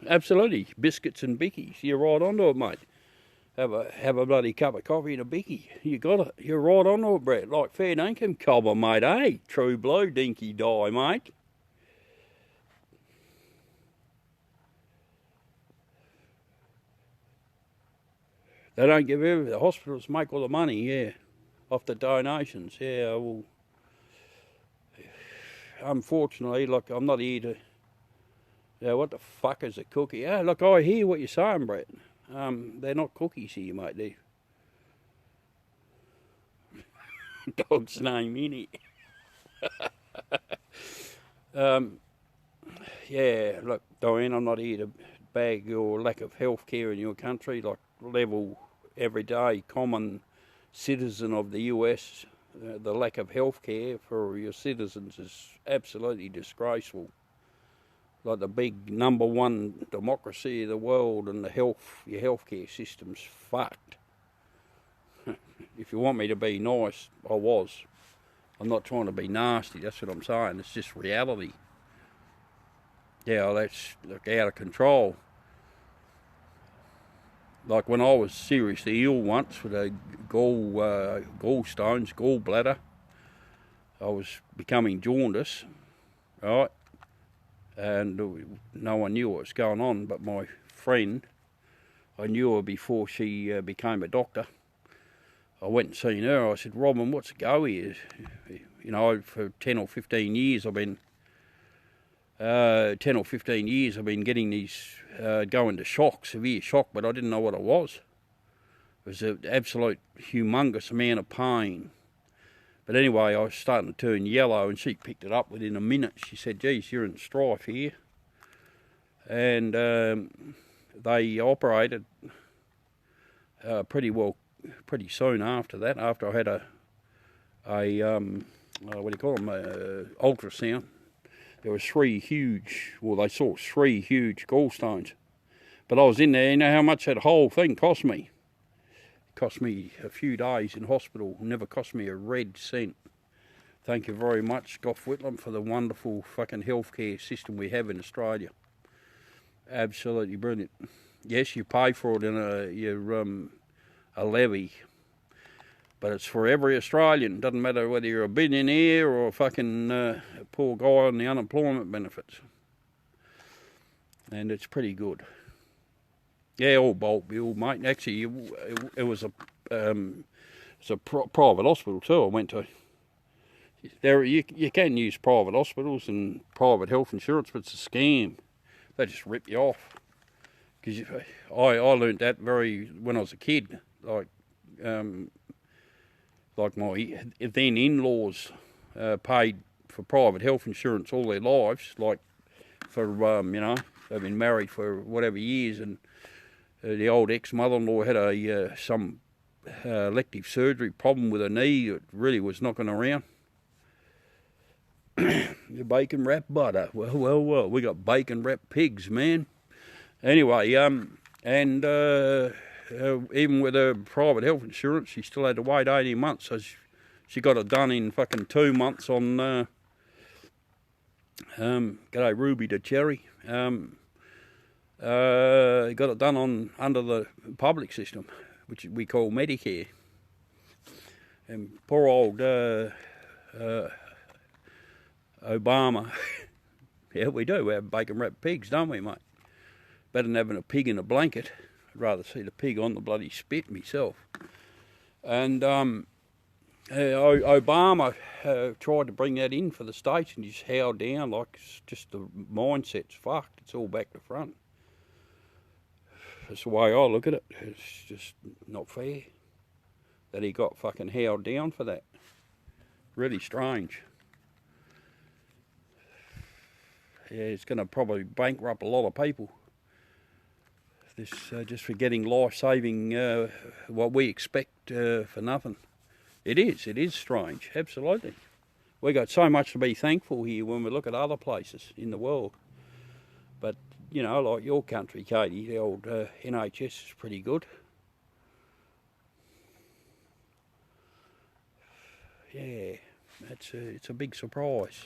Absolutely. Biscuits and bickies. You're right onto it, mate. Have a bloody cup of coffee and a bicky. You got it. You're right onto it, Brett. Like fair dinkum cobber, mate, eh? True blue dinky die, mate. They don't give everything. The hospitals make all the money, yeah, off the donations. Yeah, well, unfortunately, look, I'm not here to, yeah, what the fuck is a cookie? Yeah, look, I hear what you're saying, Brett. They're not cookies here, mate. They're dog's name, innit? Yeah, look, Diane, I'm not here to bag your lack of health care in your country. Like, level, everyday, common citizen of the US, the lack of health care for your citizens is absolutely disgraceful. Like the big #1 democracy of the world, and your healthcare system's fucked. If you want me to be nice, I was. I'm not trying to be nasty, that's what I'm saying. It's just reality. Yeah, well, that's like out of control. Like when I was seriously ill once with a gallstones, gallbladder, I was becoming jaundice, right? And no one knew what was going on, but my friend, I knew her before she became a doctor. I went and seen her. I said, Robin, what's the go here? You know, for 10 or 15 years I've been, 10 or 15 years I've been getting these, going to shock, severe shock, but I didn't know what it was. It was an absolute humongous amount of pain. But anyway, I was starting to turn yellow, and she picked it up within a minute. She said, geez, you're in strife here. And they operated pretty soon after that, after I had a what do you call them, ultrasound. There was they saw 3 huge gallstones. But I was in there, you know how much that whole thing cost me? It cost me a few days in hospital, never cost me a red cent. Thank you very much, Gough Whitlam, for the wonderful fucking healthcare system we have in Australia. Absolutely brilliant. Yes, you pay for it in a levy, but it's for every Australian. Doesn't matter whether you're a billionaire or a fucking poor guy on the unemployment benefits. And it's pretty good. Yeah, all bulk bill, mate. Actually, it was a private hospital too. I went to. There, you can use private hospitals and private health insurance, but it's a scam. They just rip you off. Because I learned that when I was a kid. Like my then in-laws paid for private health insurance all their lives. Like for they've been married for whatever years, and the old ex-mother-in-law had some elective surgery problem with her knee. It really was knocking around. Your bacon wrapped butter. Well, we got bacon wrapped pigs, man. Anyway, even with her private health insurance, she still had to wait 18 months. So she got it done in fucking 2 months on. G'day Ruby to Cherry. Got it done under the public system, which we call Medicare. And poor old Obama. Yeah, we do. We have bacon wrapped pigs, don't we, mate? Better than having a pig in a blanket. I'd rather see the pig on the bloody spit myself. And Obama tried to bring that in for the states and just howled down like just the mindset's fucked. It's all back to front. That's the way I look at it. It's just not fair that he got fucking howled down for that. Really strange. Yeah, it's going to probably bankrupt a lot of people. This just for getting life-saving, what we expect for nothing. It is strange, absolutely. We got so much to be thankful here when we look at other places in the world. But, you know, like your country, Katie, the old NHS is pretty good. Yeah, it's a big surprise.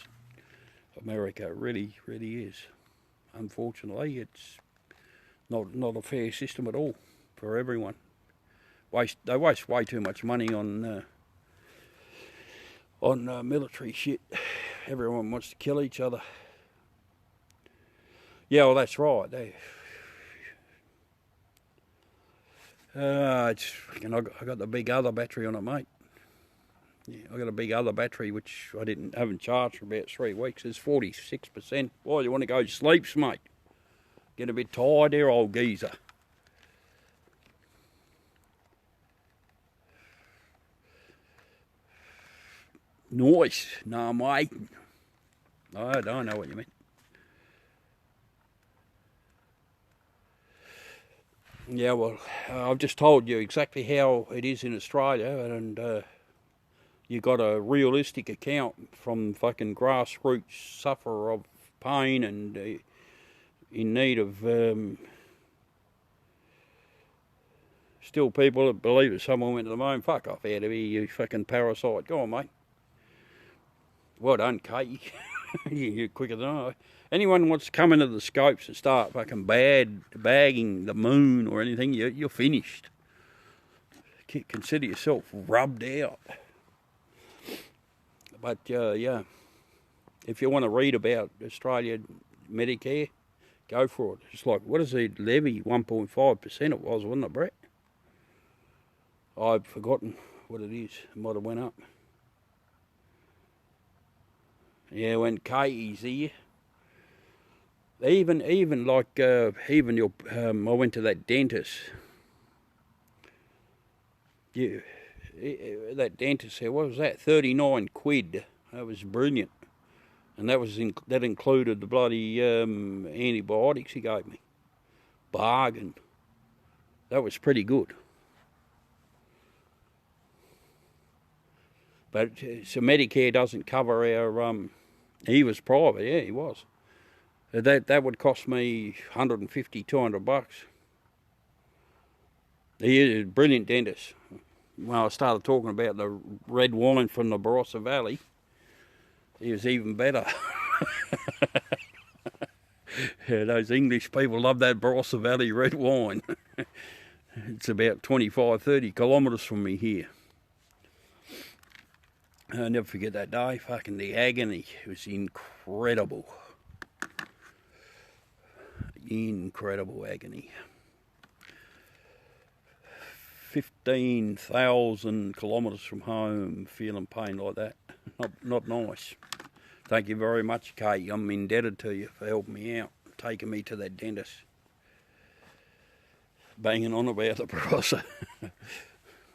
America really is. Unfortunately, it's not a fair system at all for everyone. They waste way too much money on military shit. Everyone wants to kill each other. Yeah, well, that's right. I got the big other battery on it, mate. Yeah, I got a big other battery which I haven't charged for about 3 weeks. It's 46%. Well, you want to go to sleep, mate? Get a bit tired there, old geezer. Nice. No, mate. I don't know what you meant. Yeah, well, I've just told you exactly how it is in Australia, and you got a realistic account from fucking grassroots sufferer of pain and in need of still people that believe that someone went to the moon. Fuck off out of here, you fucking parasite. Go on, mate. Well done, Katie. You're quicker than I. Anyone wants to come into the scopes and start fucking bagging the moon or anything, you're finished. Consider yourself rubbed out. But yeah, if you want to read about Australia Medicare, go for it. It's like, what is the levy? 1.5% it was, wasn't it, Brett? I've forgotten what it is. It might have went up. Yeah, when Katie's here, even your, I went to that dentist. Yeah, that dentist said, what was that, 39 quid. That was brilliant. And that included the bloody antibiotics he gave me. Bargain. That was pretty good. But so Medicare doesn't cover our. He was private, yeah, he was. That would cost me $150, $200. He is a brilliant dentist. When I started talking about the red wine from the Barossa Valley, he was even better. Yeah, those English people love that Barossa Valley red wine. It's about 25, 30 kilometres from me here. I'll never forget that day. Fucking the agony. It was incredible. Incredible agony. 15,000 kilometres from home, feeling pain like that. Not nice. Thank you very much, Kate. I'm indebted to you for helping me out, taking me to that dentist. Banging on about the Barossa.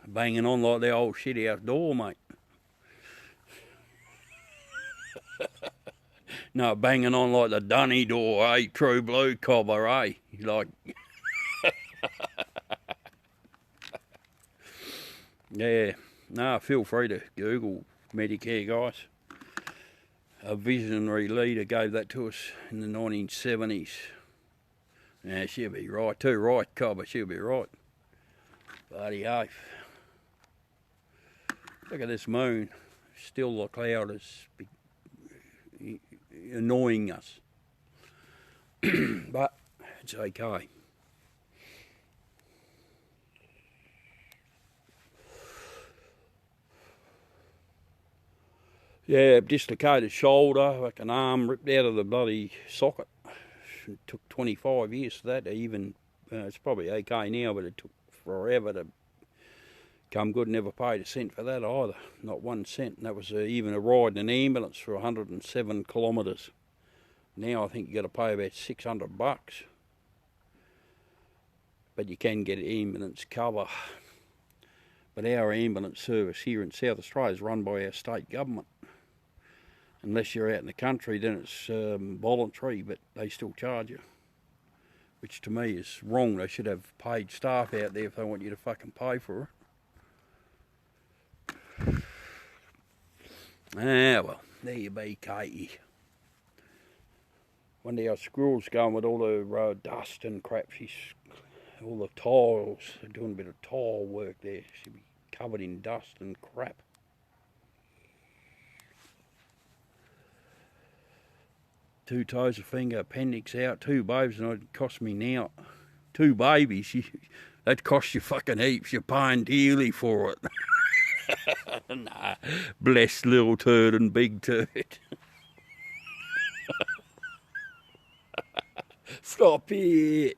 Banging on like the old shit out door, mate. No, banging on like the dunny door, eh? True blue cobbler, eh? Like... Yeah, no, feel free to Google Medicare, guys. A visionary leader gave that to us in the 1970s. Yeah, she'll be right too, right, Cobber, she'll be right. Bloody oath. Look at this moon. Still the cloud is annoying us. But it's okay. Yeah, dislocated shoulder, like an arm ripped out of the bloody socket. It took 25 years for that to even, it's probably okay now, but it took forever to come good. Never paid a cent for that either, not 1 cent. And that was even a ride in an ambulance for 107 kilometres. Now I think you got to pay about $600. But you can get ambulance cover. But our ambulance service here in South Australia is run by our state government. Unless you're out in the country, then it's voluntary, but they still charge you. Which to me is wrong. They should have paid staff out there if they want you to fucking pay for it. Ah, well, there you be, Katie. Wonder how Squirrel's going with all the dust and crap. All the tiles, they're doing a bit of tile work there. She'll be covered in dust and crap. Two toes, a finger, appendix out, 2 babies, and it cost me now 2 babies. That cost you fucking heaps. You're paying dearly for it. Nah, bless little turd and big turd. Stop it.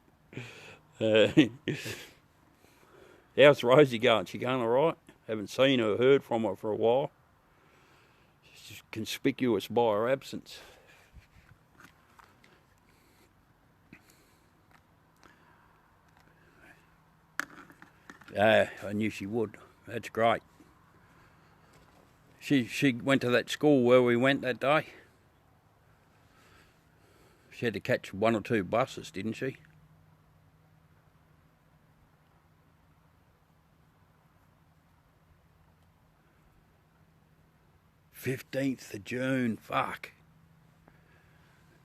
How's Rosie going? She going all right? Haven't seen her, heard from her for a while. She's just conspicuous by her absence. I knew she would. That's great. She went to that school where we went that day. She had to catch 1 or 2 buses, didn't she? "15th of June, fuck."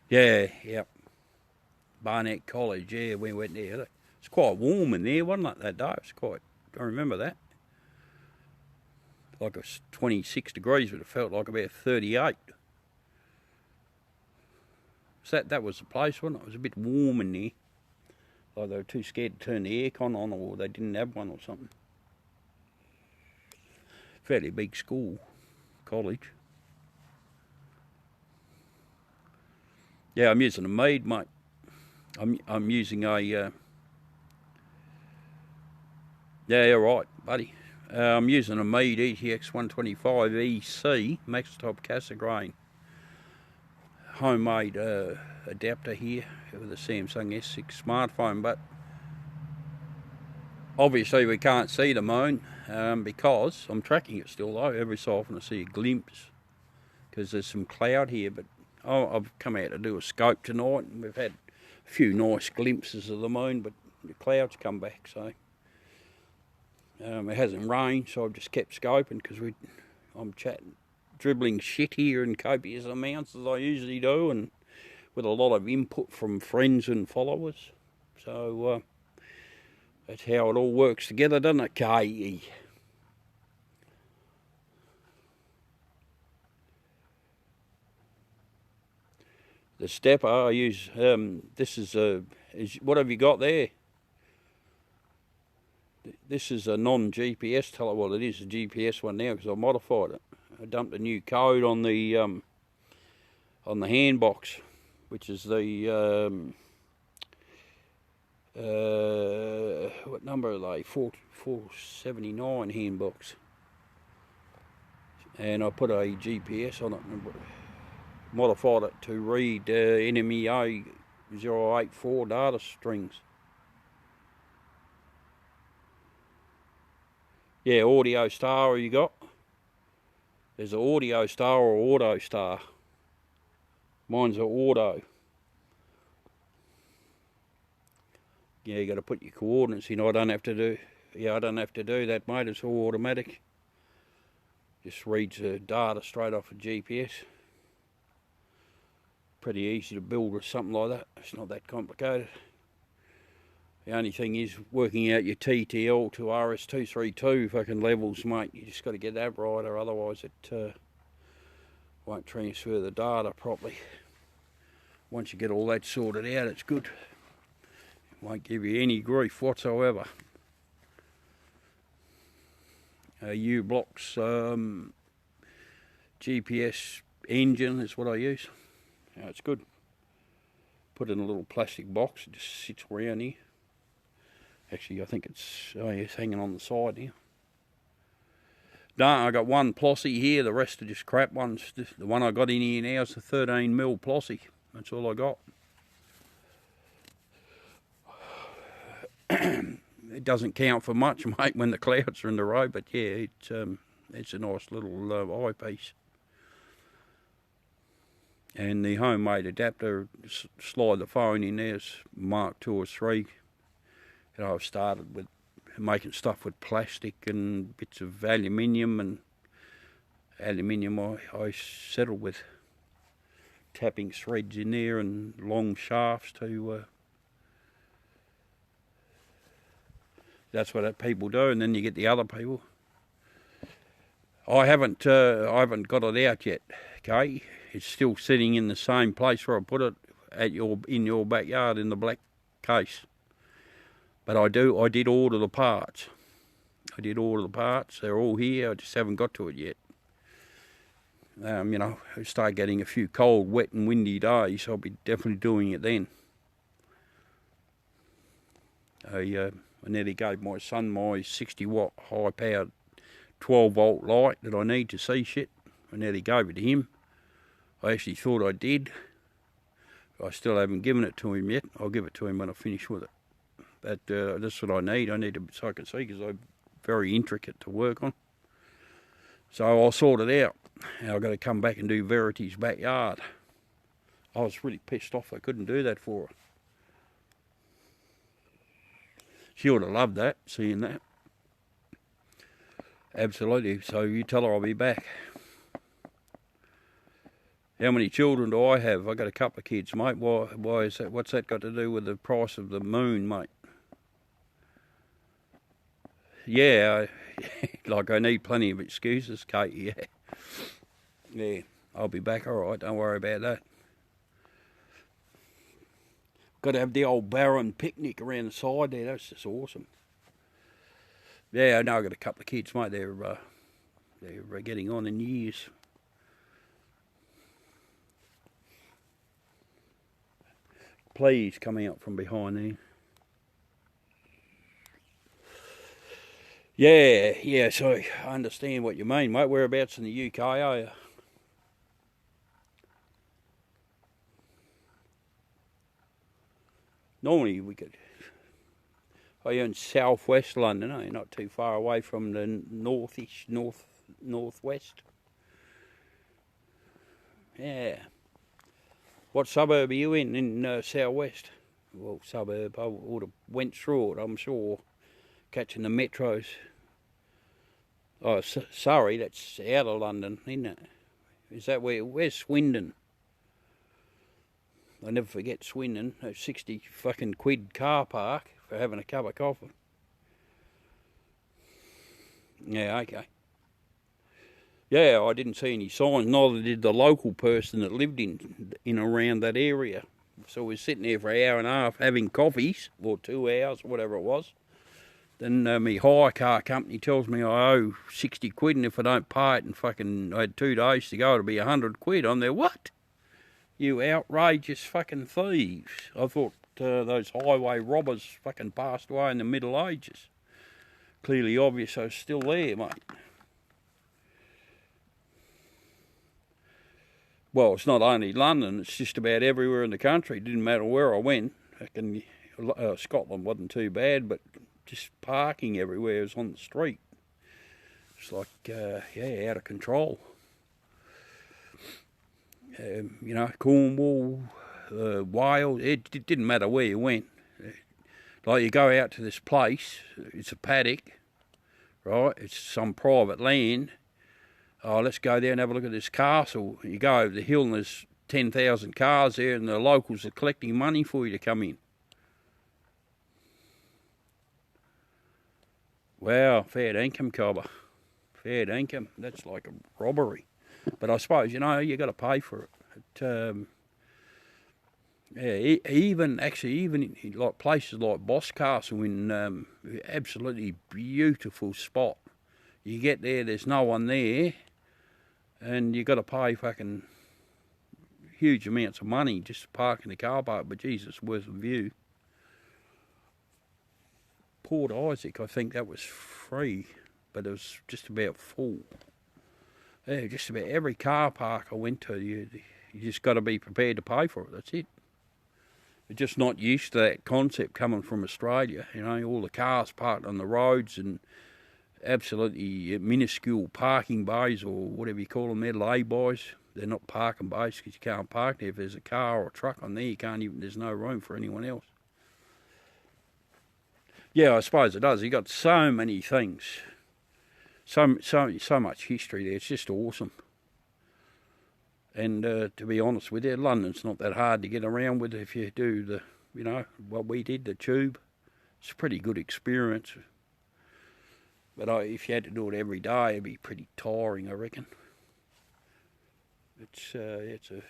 Yeah, yep. Barnett College, yeah, we went there. It's quite warm in there, wasn't it, that day? It was quite, I remember that. Like it was 26 degrees, but it felt like about 38. So that was the place, wasn't it? It was a bit warm in there. Like they were too scared to turn the aircon on, or they didn't have one or something. Fairly big school, college. Yeah, I'm using a Mead, mate. I'm using a... Yeah, right, buddy. I'm using a Mead ETX 125 EC Max Top Casa Grain. Homemade adapter here with a Samsung S6 smartphone, but Obviously we can't see the moon because I'm tracking it still though. Every so often I see a glimpse because there's some cloud here, but I've come out to do a scope tonight and we've had a few nice glimpses of the moon, but the clouds come back, so it hasn't rained, so I've just kept scoping because I'm dribbling shit here in copious amounts as I usually do, and with a lot of input from friends and followers. So that's how it all works together, doesn't it, K.E.? The stepper I use, this is what have you got there? This is a non-GPS teller. Well, it is a GPS one now because I modified it. I dumped a new code on the hand box, which is the what number are they? 479 hand box. And I put a GPS on it and modified it to read NMEA 084 data strings. Yeah, Audio Star you got. There's an Audio Star or Auto Star. Mine's an Auto. Yeah, you got to put your coordinates in. I don't have to do that, mate. It's all automatic. Just reads the data straight off of GPS. Pretty easy to build with something like that. It's not that complicated. The only thing is working out your TTL to RS232 fucking levels, mate. You just got to get that right, or otherwise it won't transfer the data properly. Once you get all that sorted out, it's good. It won't give you any grief whatsoever. U-Block's GPS engine is what I use. Yeah, it's good. Put in a little plastic box. It just sits around here. Actually, I think it's hanging on the side here. No, I got one Plossy here. The rest are just crap ones. The one I got in here now is a 13mm Plossy. That's all I got. It doesn't count for much, mate, when the clouds are in the road. But yeah, it's a nice little eyepiece. And the homemade adapter, slide the phone in there. It's Mark 2 or 3. You know, I've started with making stuff with plastic and bits of aluminium, and aluminium I settled with tapping threads in there and long shafts to that's what people do, and then you get the other people. I haven't got it out yet, okay? It's still sitting in the same place where I put it in your backyard in the black case. But I did order the parts. They're all here. I just haven't got to it yet. You know, I start getting a few cold, wet and windy days. I'll be definitely doing it then. I nearly gave my son my 60-watt high-powered 12-volt light that I need to see shit. I nearly gave it to him. I actually thought I did. I still haven't given it to him yet. I'll give it to him when I finish with it. But that's what I need. I need to, so I can see, because I'm very intricate to work on. So I'll sort it out. And I've got to come back and do Verity's backyard. I was really pissed off I couldn't do that for her. She would have loved that, seeing that. Absolutely. So you tell her I'll be back. How many children do I have? I've got a couple of kids, mate. Why is that? What's that got to do with the price of the moon, mate? Yeah, like I need plenty of excuses, Kate, yeah. Yeah, I'll be back, all right, don't worry about that. Got to have the old barren picnic around the side there, that's just awesome. Yeah, I know I've got a couple of kids, mate, they're getting on in years. Please coming up from behind there. Yeah, so I understand what you mean, mate. Whereabouts in the UK are you? Normally we could... you're in southwest London, eh? Not too far away from the northwest. Yeah. What suburb are you in southwest? Well, suburb, I would have went through it, I'm sure, catching the metros. Oh, Surrey, that's out of London, isn't it? Is that where's Swindon? I never forget Swindon, a 60 fucking quid car park for having a cup of coffee. Yeah, okay. Yeah, I didn't see any signs, neither did the local person that lived in around that area. So we were sitting there for an hour and a half having coffees, or 2 hours, whatever it was. Then my hire car company tells me I owe 60 quid, and if I don't pay it, and fucking I had 2 days to go, it'll be 100 quid. I'm there, what? You outrageous fucking thieves. I thought those highway robbers fucking passed away in the Middle Ages. Clearly obvious I was still there, mate. Well, it's not only London, it's just about everywhere in the country. It didn't matter where I went. Scotland wasn't too bad, but just parking everywhere was on the street. It's like, yeah, out of control. You know, Cornwall, Wales, it didn't matter where you went. Like you go out to this place, it's a paddock, right? It's some private land. Oh, let's go there and have a look at this castle. You go over the hill and there's 10,000 cars there, and the locals are collecting money for you to come in. Wow, fair income, cobber. Fair income. That's like a robbery. But I suppose, you know, you got to pay for it. Yeah, even in like places like Boscastle in absolutely beautiful spot. You get there, there's no one there, and you got to pay fucking huge amounts of money just to park in the car park. But Jesus, worth the view. Port Isaac, I think that was free, but it was just about full. Yeah, just about every car park I went to, you just got to be prepared to pay for it. That's it. We're just not used to that concept coming from Australia. You know, all the cars parked on the roads and absolutely minuscule parking bays, or whatever you call them, they're lay-bys. They're not parking bays because you can't park there. If there's a car or a truck on there, you can't even. There's no room for anyone else. Yeah, I suppose it does. You got so many things, so much history there. It's just awesome. And to be honest with you, London's not that hard to get around with if you do the, you know, what we did, the tube. It's a pretty good experience. But if you had to do it every day, it'd be pretty tiring, I reckon. It's a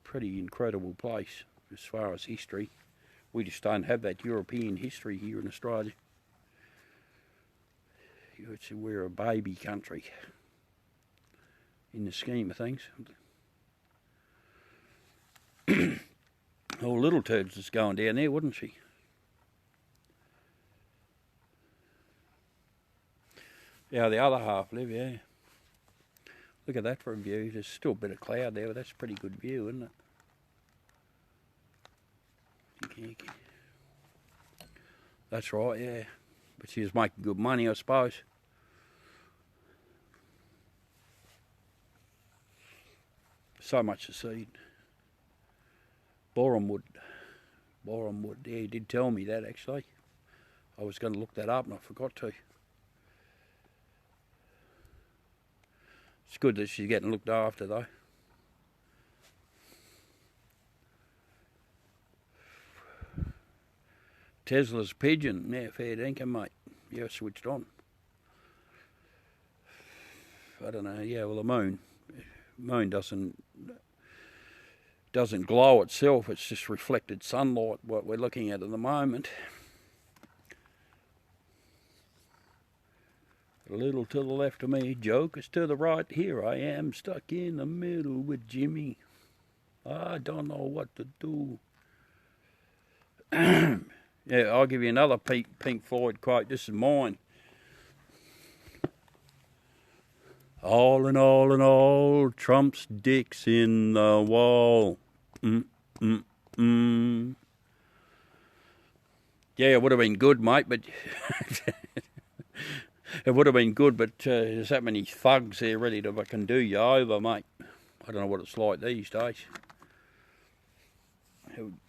pretty incredible place as far as history. We just don't have that European history here in Australia. We're a baby country in the scheme of things. Oh, Little Turds is going down there, wouldn't she? Yeah, the other half live, yeah. Look at that for a view. There's still a bit of cloud there, but that's a pretty good view, isn't it? That's right, yeah. But she was making good money, I suppose. So much to see. Borehamwood. Yeah, he did tell me that, actually. I was going to look that up and I forgot to. It's good that she's getting looked after, though. Tesla's pigeon, yeah, fair dinkum, mate. Yeah, switched on. I don't know, yeah, well, the moon doesn't glow itself, it's just reflected sunlight, what we're looking at the moment. A little to the left of me, Joker's to the right. Here I am, stuck in the middle with Jimmy. I don't know what to do. Yeah, I'll give you another Pink Floyd quote. This is mine. All in all, Trump's dick's in the wall. Yeah, it would have been good, mate, but it would have been good, but there's that many thugs there ready to fucking do you over, mate. I don't know what it's like these days.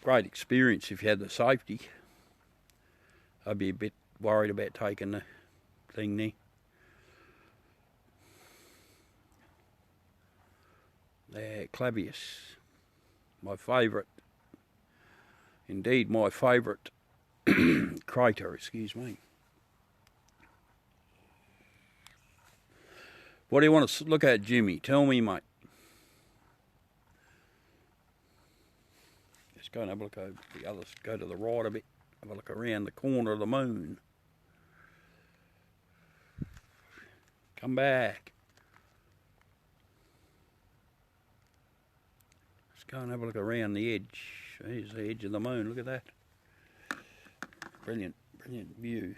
Great experience if you had the safety. I'd be a bit worried about taking the thing there. Clavius, my favourite. Indeed, my favourite crater, excuse me. What do you want to look at, Jimmy? Tell me, mate. Let's go and have a look over the others. Go to the right a bit. Have a look around the corner of the moon. Come back. Let's go and have a look around the edge. There's the edge of the moon. Look at that. Brilliant, brilliant view.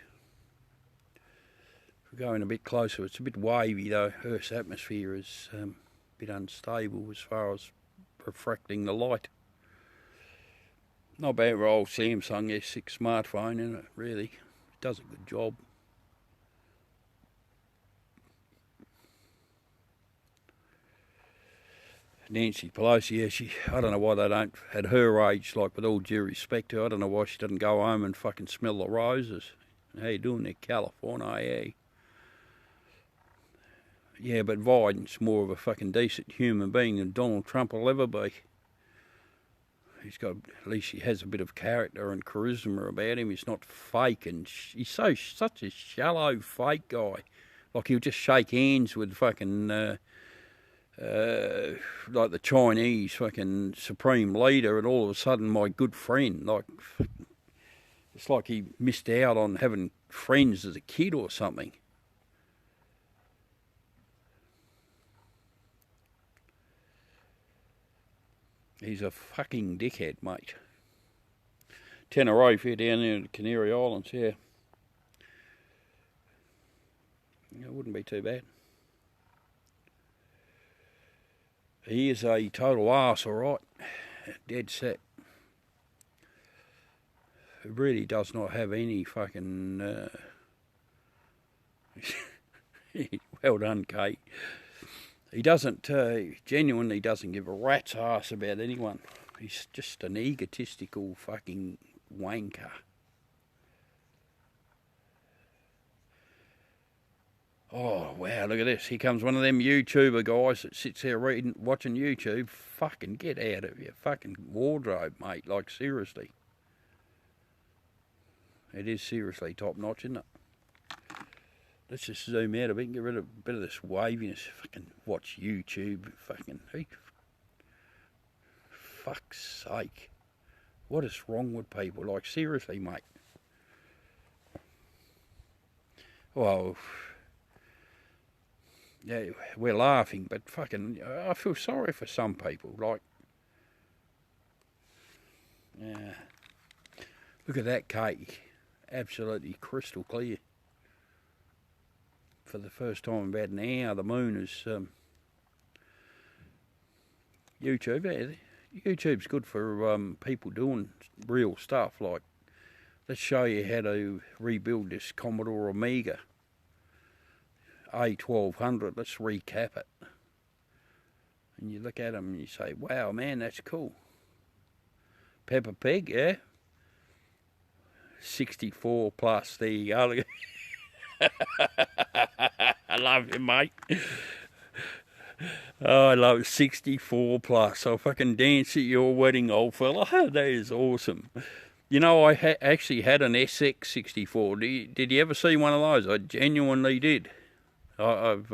If we're going a bit closer, it's a bit wavy though. Earth's atmosphere is a bit unstable as far as refracting the light. Not bad for old Samsung S6 smartphone, isn't it? Really, it does a good job. Nancy Pelosi, yeah, I don't know why they don't, at her age, like with all due respect to her, I don't know why she doesn't go home and fucking smell the roses. How you doing there, California, yeah? Yeah, but Biden's more of a fucking decent human being than Donald Trump will ever be. He's got, at least he has a bit of character and charisma about him. He's not fake, and he's such a shallow fake guy. Like he'll just shake hands with fucking like the Chinese fucking supreme leader, and all of a sudden my good friend. Like it's like he missed out on having friends as a kid or something. He's a fucking dickhead, mate. Tenerife here down there in the Canary Islands, yeah. It wouldn't be too bad. He is a total arse, alright. Dead set. He really does not have any fucking... well done, Kate. He doesn't, genuinely doesn't give a rat's ass about anyone. He's just an egotistical fucking wanker. Oh, wow, look at this. Here comes one of them YouTuber guys that sits there watching YouTube. Fucking get out of your fucking wardrobe, mate. Like, seriously. It is seriously top-notch, isn't it? Let's just zoom out a bit and get rid of a bit of this waviness. Fucking watch YouTube. Fucking... Fuck's sake. What is wrong with people? Like, seriously, mate. Well... Yeah, we're laughing, but fucking... I feel sorry for some people. Like... Yeah. Look at that cake. Absolutely crystal clear. For the first time in about an hour, the moon is YouTube. YouTube's good for people doing real stuff. Like, let's show you how to rebuild this Commodore Amiga A1200. Let's recap it. And you look at them and you say, wow, man, that's cool. Peppa Pig, yeah? 64 plus, there you go. I love you, mate. Oh, I love 64 plus. I'll fucking dance at your wedding, old fella. That is awesome. You know, I actually had an SX64. Did you ever see one of those? I genuinely did. I've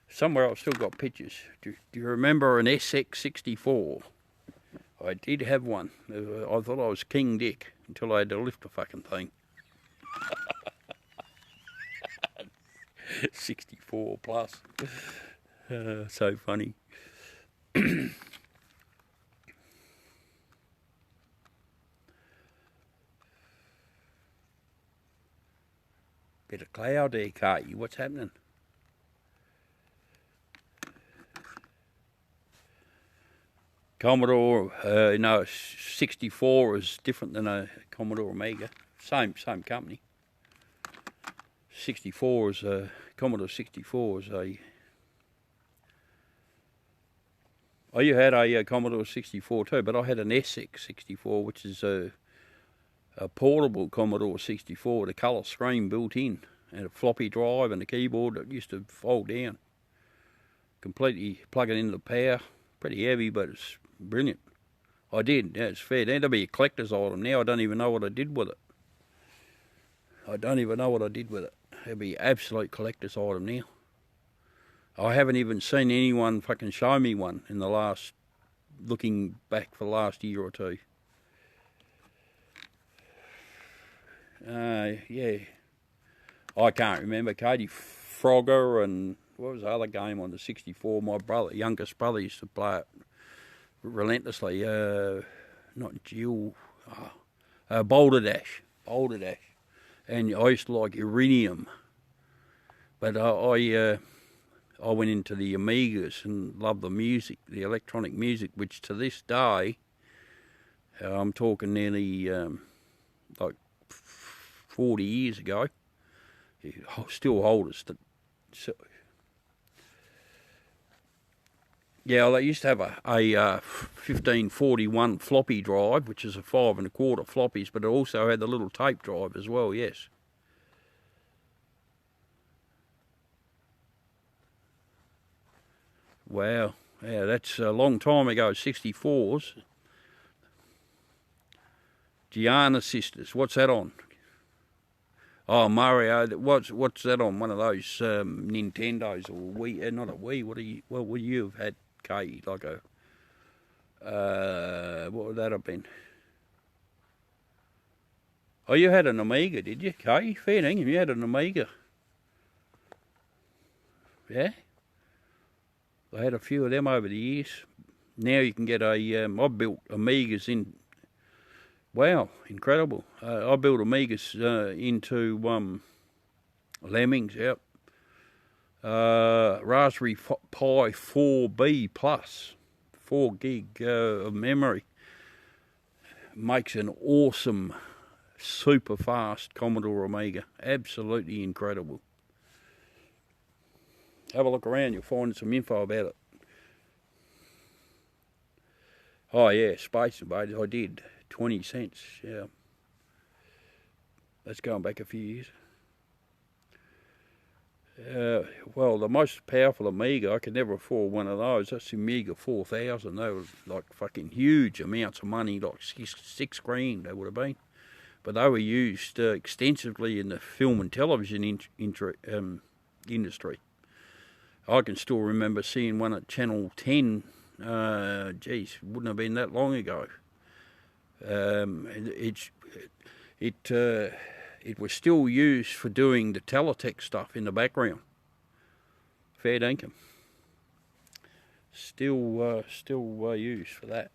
somewhere I've still got pictures. Do you remember an SX64? I did have one. I thought I was King Dick until I had to lift the fucking thing. 64 plus. So funny. Bit of cloud there, Kate. What's happening? Commodore, 64 is different than a Commodore Amiga. Same company. 64 is a Commodore 64 is a. Oh, you had a Commodore 64 too, but I had an SX 64, which is a portable Commodore 64 with a colour screen built in, and a floppy drive and a keyboard that used to fold down. Completely plug it into the power. Pretty heavy, but it's brilliant. I did. Yeah, it's fair. That'd be a collector's item now. I don't even know what I did with it. It'd be absolute collector's item now. I haven't even seen anyone fucking show me one in the last, looking back for the last year or two. Yeah. I can't remember. Cody Frogger and what was the other game on the 64? My youngest brother used to play it relentlessly. Not Jill. Boulder Dash. And I used to like Iridium. But I went into the Amigas and loved the music, the electronic music, which to this day, I'm talking nearly like 40 years ago, still hold us. So, yeah, they used to have a 1541 floppy drive, which is a 5 1/4 floppies, but it also had the little tape drive as well, yes. Wow, yeah, that's a long time ago, 64s. Gianna Sisters, what's that on? Oh, Mario, what's that on? One of those Nintendos or Wii, not a Wii, what would you have had, Kay? Like a, what would that have been? Oh, you had an Amiga, did you, Kay? Fair dinkum, you had an Amiga. Yeah? I had a few of them over the years. Now you can get a, I built Amigas in, wow, incredible. I built Amigas into Lemmings, yep. Raspberry Pi 4B Plus, 4 gig of memory. Makes an awesome, super fast Commodore Amiga. Absolutely incredible. Have a look around, you'll find some info about it. Oh yeah, Space Invaders, I did. 20 cents, yeah. That's going back a few years. Well, the most powerful Amiga, I could never afford one of those. That's the Amiga 4000. They were like fucking huge amounts of money, like six grand they would have been. But they were used extensively in the film and television industry. I can still remember seeing one at Channel 10. Geez, wouldn't have been that long ago. It was still used for doing the teletext stuff in the background. Fair dinkum. Still used for that.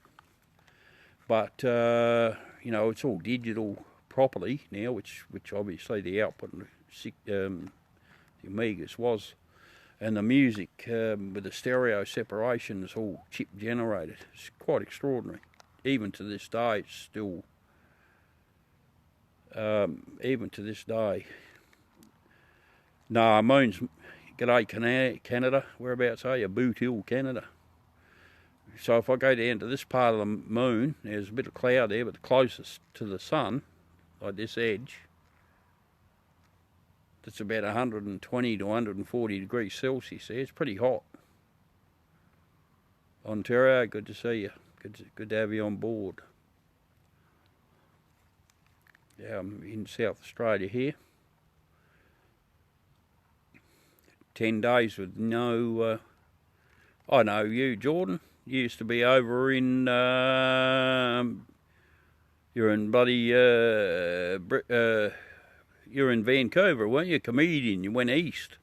But you know, it's all digital properly now, which obviously the output of the Amigas was. And the music with the stereo separation is all chip generated. It's quite extraordinary. Even to this day, it's still, even to this day. No, Moon's, g'day Canada, whereabouts are you? Boot Hill, Canada. So if I go down to this part of the moon, there's a bit of cloud there, but the closest to the sun, like this edge, that's about 120 to 140 degrees Celsius there. It's pretty hot. Ontario, good to see you. Good to have you on board. Yeah, I'm in South Australia here. 10 days with no... I know you, Jordan. You used to be over in... you're in bloody... you're in Vancouver, weren't you? Comedian, you went east.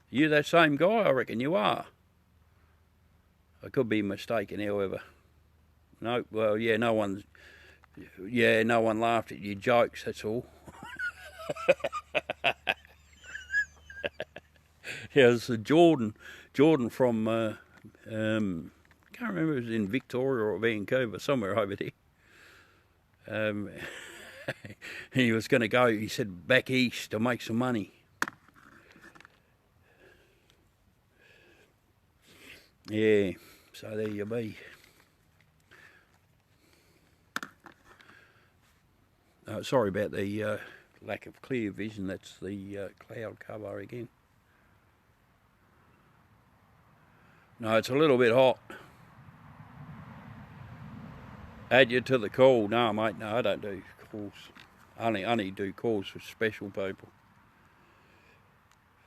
You that same guy? I reckon you are. I could be mistaken, however. No, well, yeah, no one laughed at your jokes, that's all. Yeah, it's Jordan from can't remember if it was in Victoria or Vancouver, somewhere over there. He was going to go, he said, back east to make some money. Yeah, so there you be. Sorry about the lack of clear vision. That's the cloud cover again. No, it's a little bit hot. Add you to the call. No, mate, no, I don't do calls. I only do calls for special people.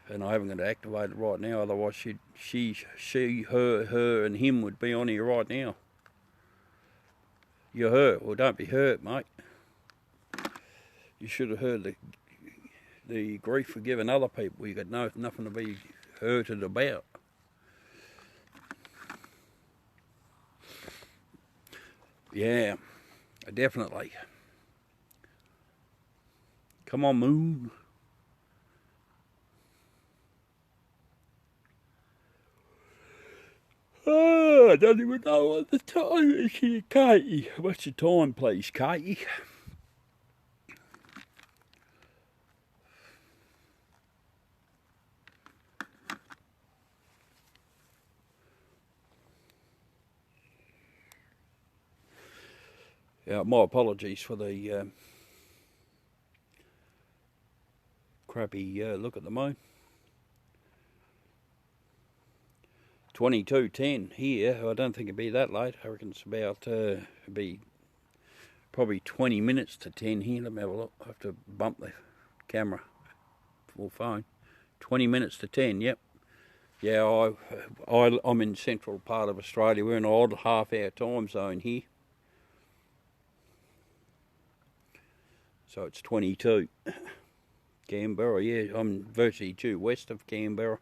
And I haven't got to activate it right now, otherwise she, her and him would be on here right now. You're hurt. Well, don't be hurt, mate. You should have heard the grief for giving other people. You got nothing to be hurted about. Yeah, definitely. Come on, moon. Oh, I don't even know what the time is here, Katie. What's the time, please, Katie? Yeah, my apologies for the crappy look at the moon. 22:10 here. I don't think it'd be that late. I reckon it's about it'd be probably 20 minutes to 10 here. Let me have a look. I have to bump the camera or phone. 20 minutes to 10. Yep. Yeah, I'm in central part of Australia. We're in an odd half-hour time zone here. So it's 22. Canberra, yeah, I'm virtually due west of Canberra.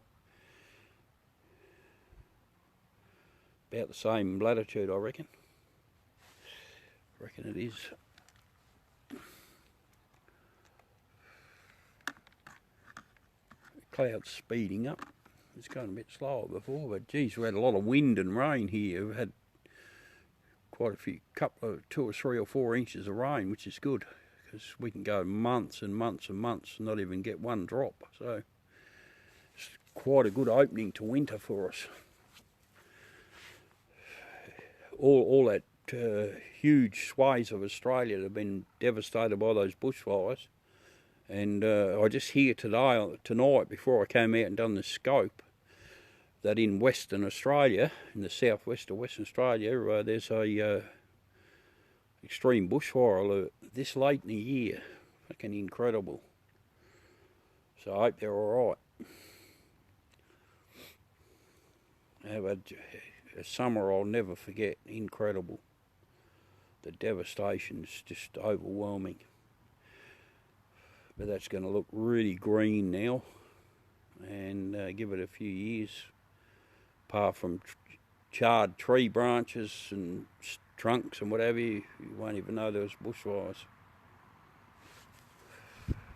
About the same latitude, I reckon. It is. The cloud's speeding up. It's going a bit slower before, but geez, we had a lot of wind and rain here. We've had quite a few, couple of 2 or 3 or 4 inches of rain, which is good, because we can go months and months and months and not even get one drop. So it's quite a good opening to winter for us. All that huge swathes of Australia that have been devastated by those bushfires. And I just hear tonight, before I came out and done the scope, that in Western Australia, in the southwest of Western Australia, there's a extreme bushfire alert this late in the year. Fucking incredible. So I hope they're all right. Have a summer I'll never forget. Incredible. The devastation's just overwhelming. But that's going to look really green now, and give it a few years. Apart from charred tree branches and trunks and whatever, you won't even know there was bushfires.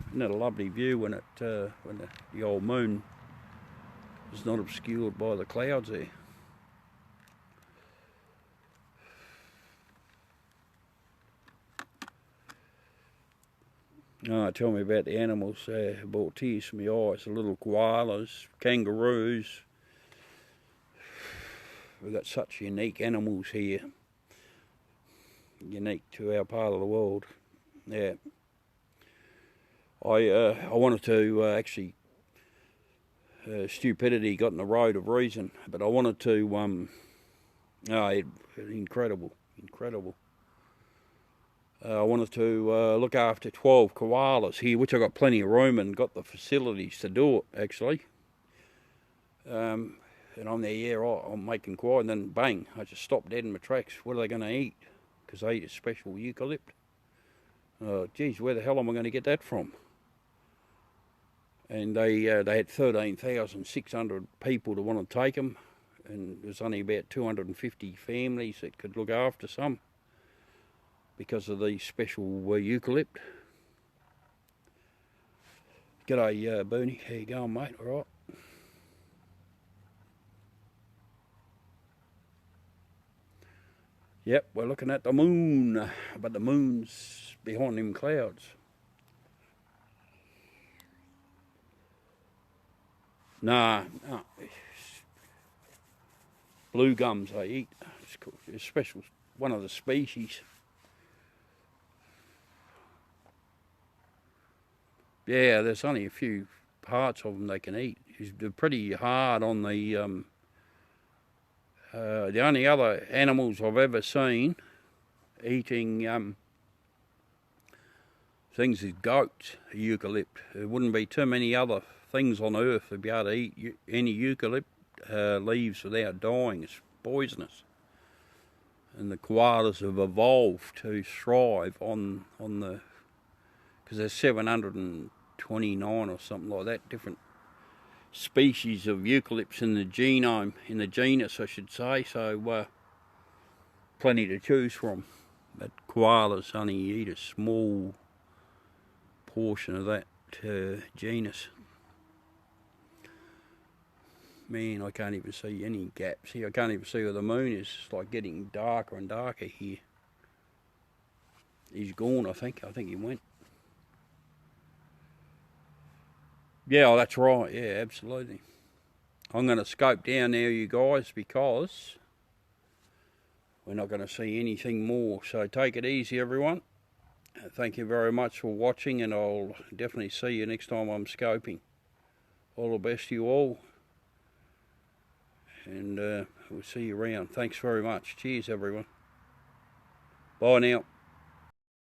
Isn't that a lovely view when the old moon is not obscured by the clouds there? Oh, tell me about the animals. Brought tears to my eyes. The little koalas, kangaroos. We've got such unique animals here. Unique to our part of the world. Yeah. I wanted to actually. Stupidity got in the road of reason, but I wanted to. Incredible. I wanted to look after 12 koalas here, which I got plenty of room and got the facilities to do it, actually. And I'm there, yeah, right, I'm making quiet, and then bang, I just stopped dead in my tracks. What are they going to eat? Because they eat a special eucalypt. Geez, where the hell am I going to get that from? And they had 13,600 people to want to take them, and there's only about 250 families that could look after some, because of the special eucalypt. G'day, Bernie. How you going, mate? All right. Yep, we're looking at the moon, but the moon's behind them clouds. Nah, no. Blue gums they eat. It's cool. It's special, one of the species. Yeah, there's only a few parts of them they can eat. They're pretty hard on the only other animals I've ever seen eating things is goats, eucalypt. There wouldn't be too many other things on earth to be able to eat any eucalypt leaves without dying. It's poisonous. And the koalas have evolved to thrive on the, because there's 729 or something like that, different species of eucalypts in the genome, in the genus I should say, so plenty to choose from. But koalas only eat a small portion of that genus. Man, I can't even see any gaps here. I can't even see where the moon is. It's like getting darker and darker here. He's gone, I think. I think he went. Yeah, that's right. Yeah, absolutely. I'm going to scope down now, you guys, because we're not going to see anything more. So take it easy, everyone. Thank you very much for watching, and I'll definitely see you next time I'm scoping. All the best to you all. And we'll see you around. Thanks very much. Cheers, everyone. Bye now.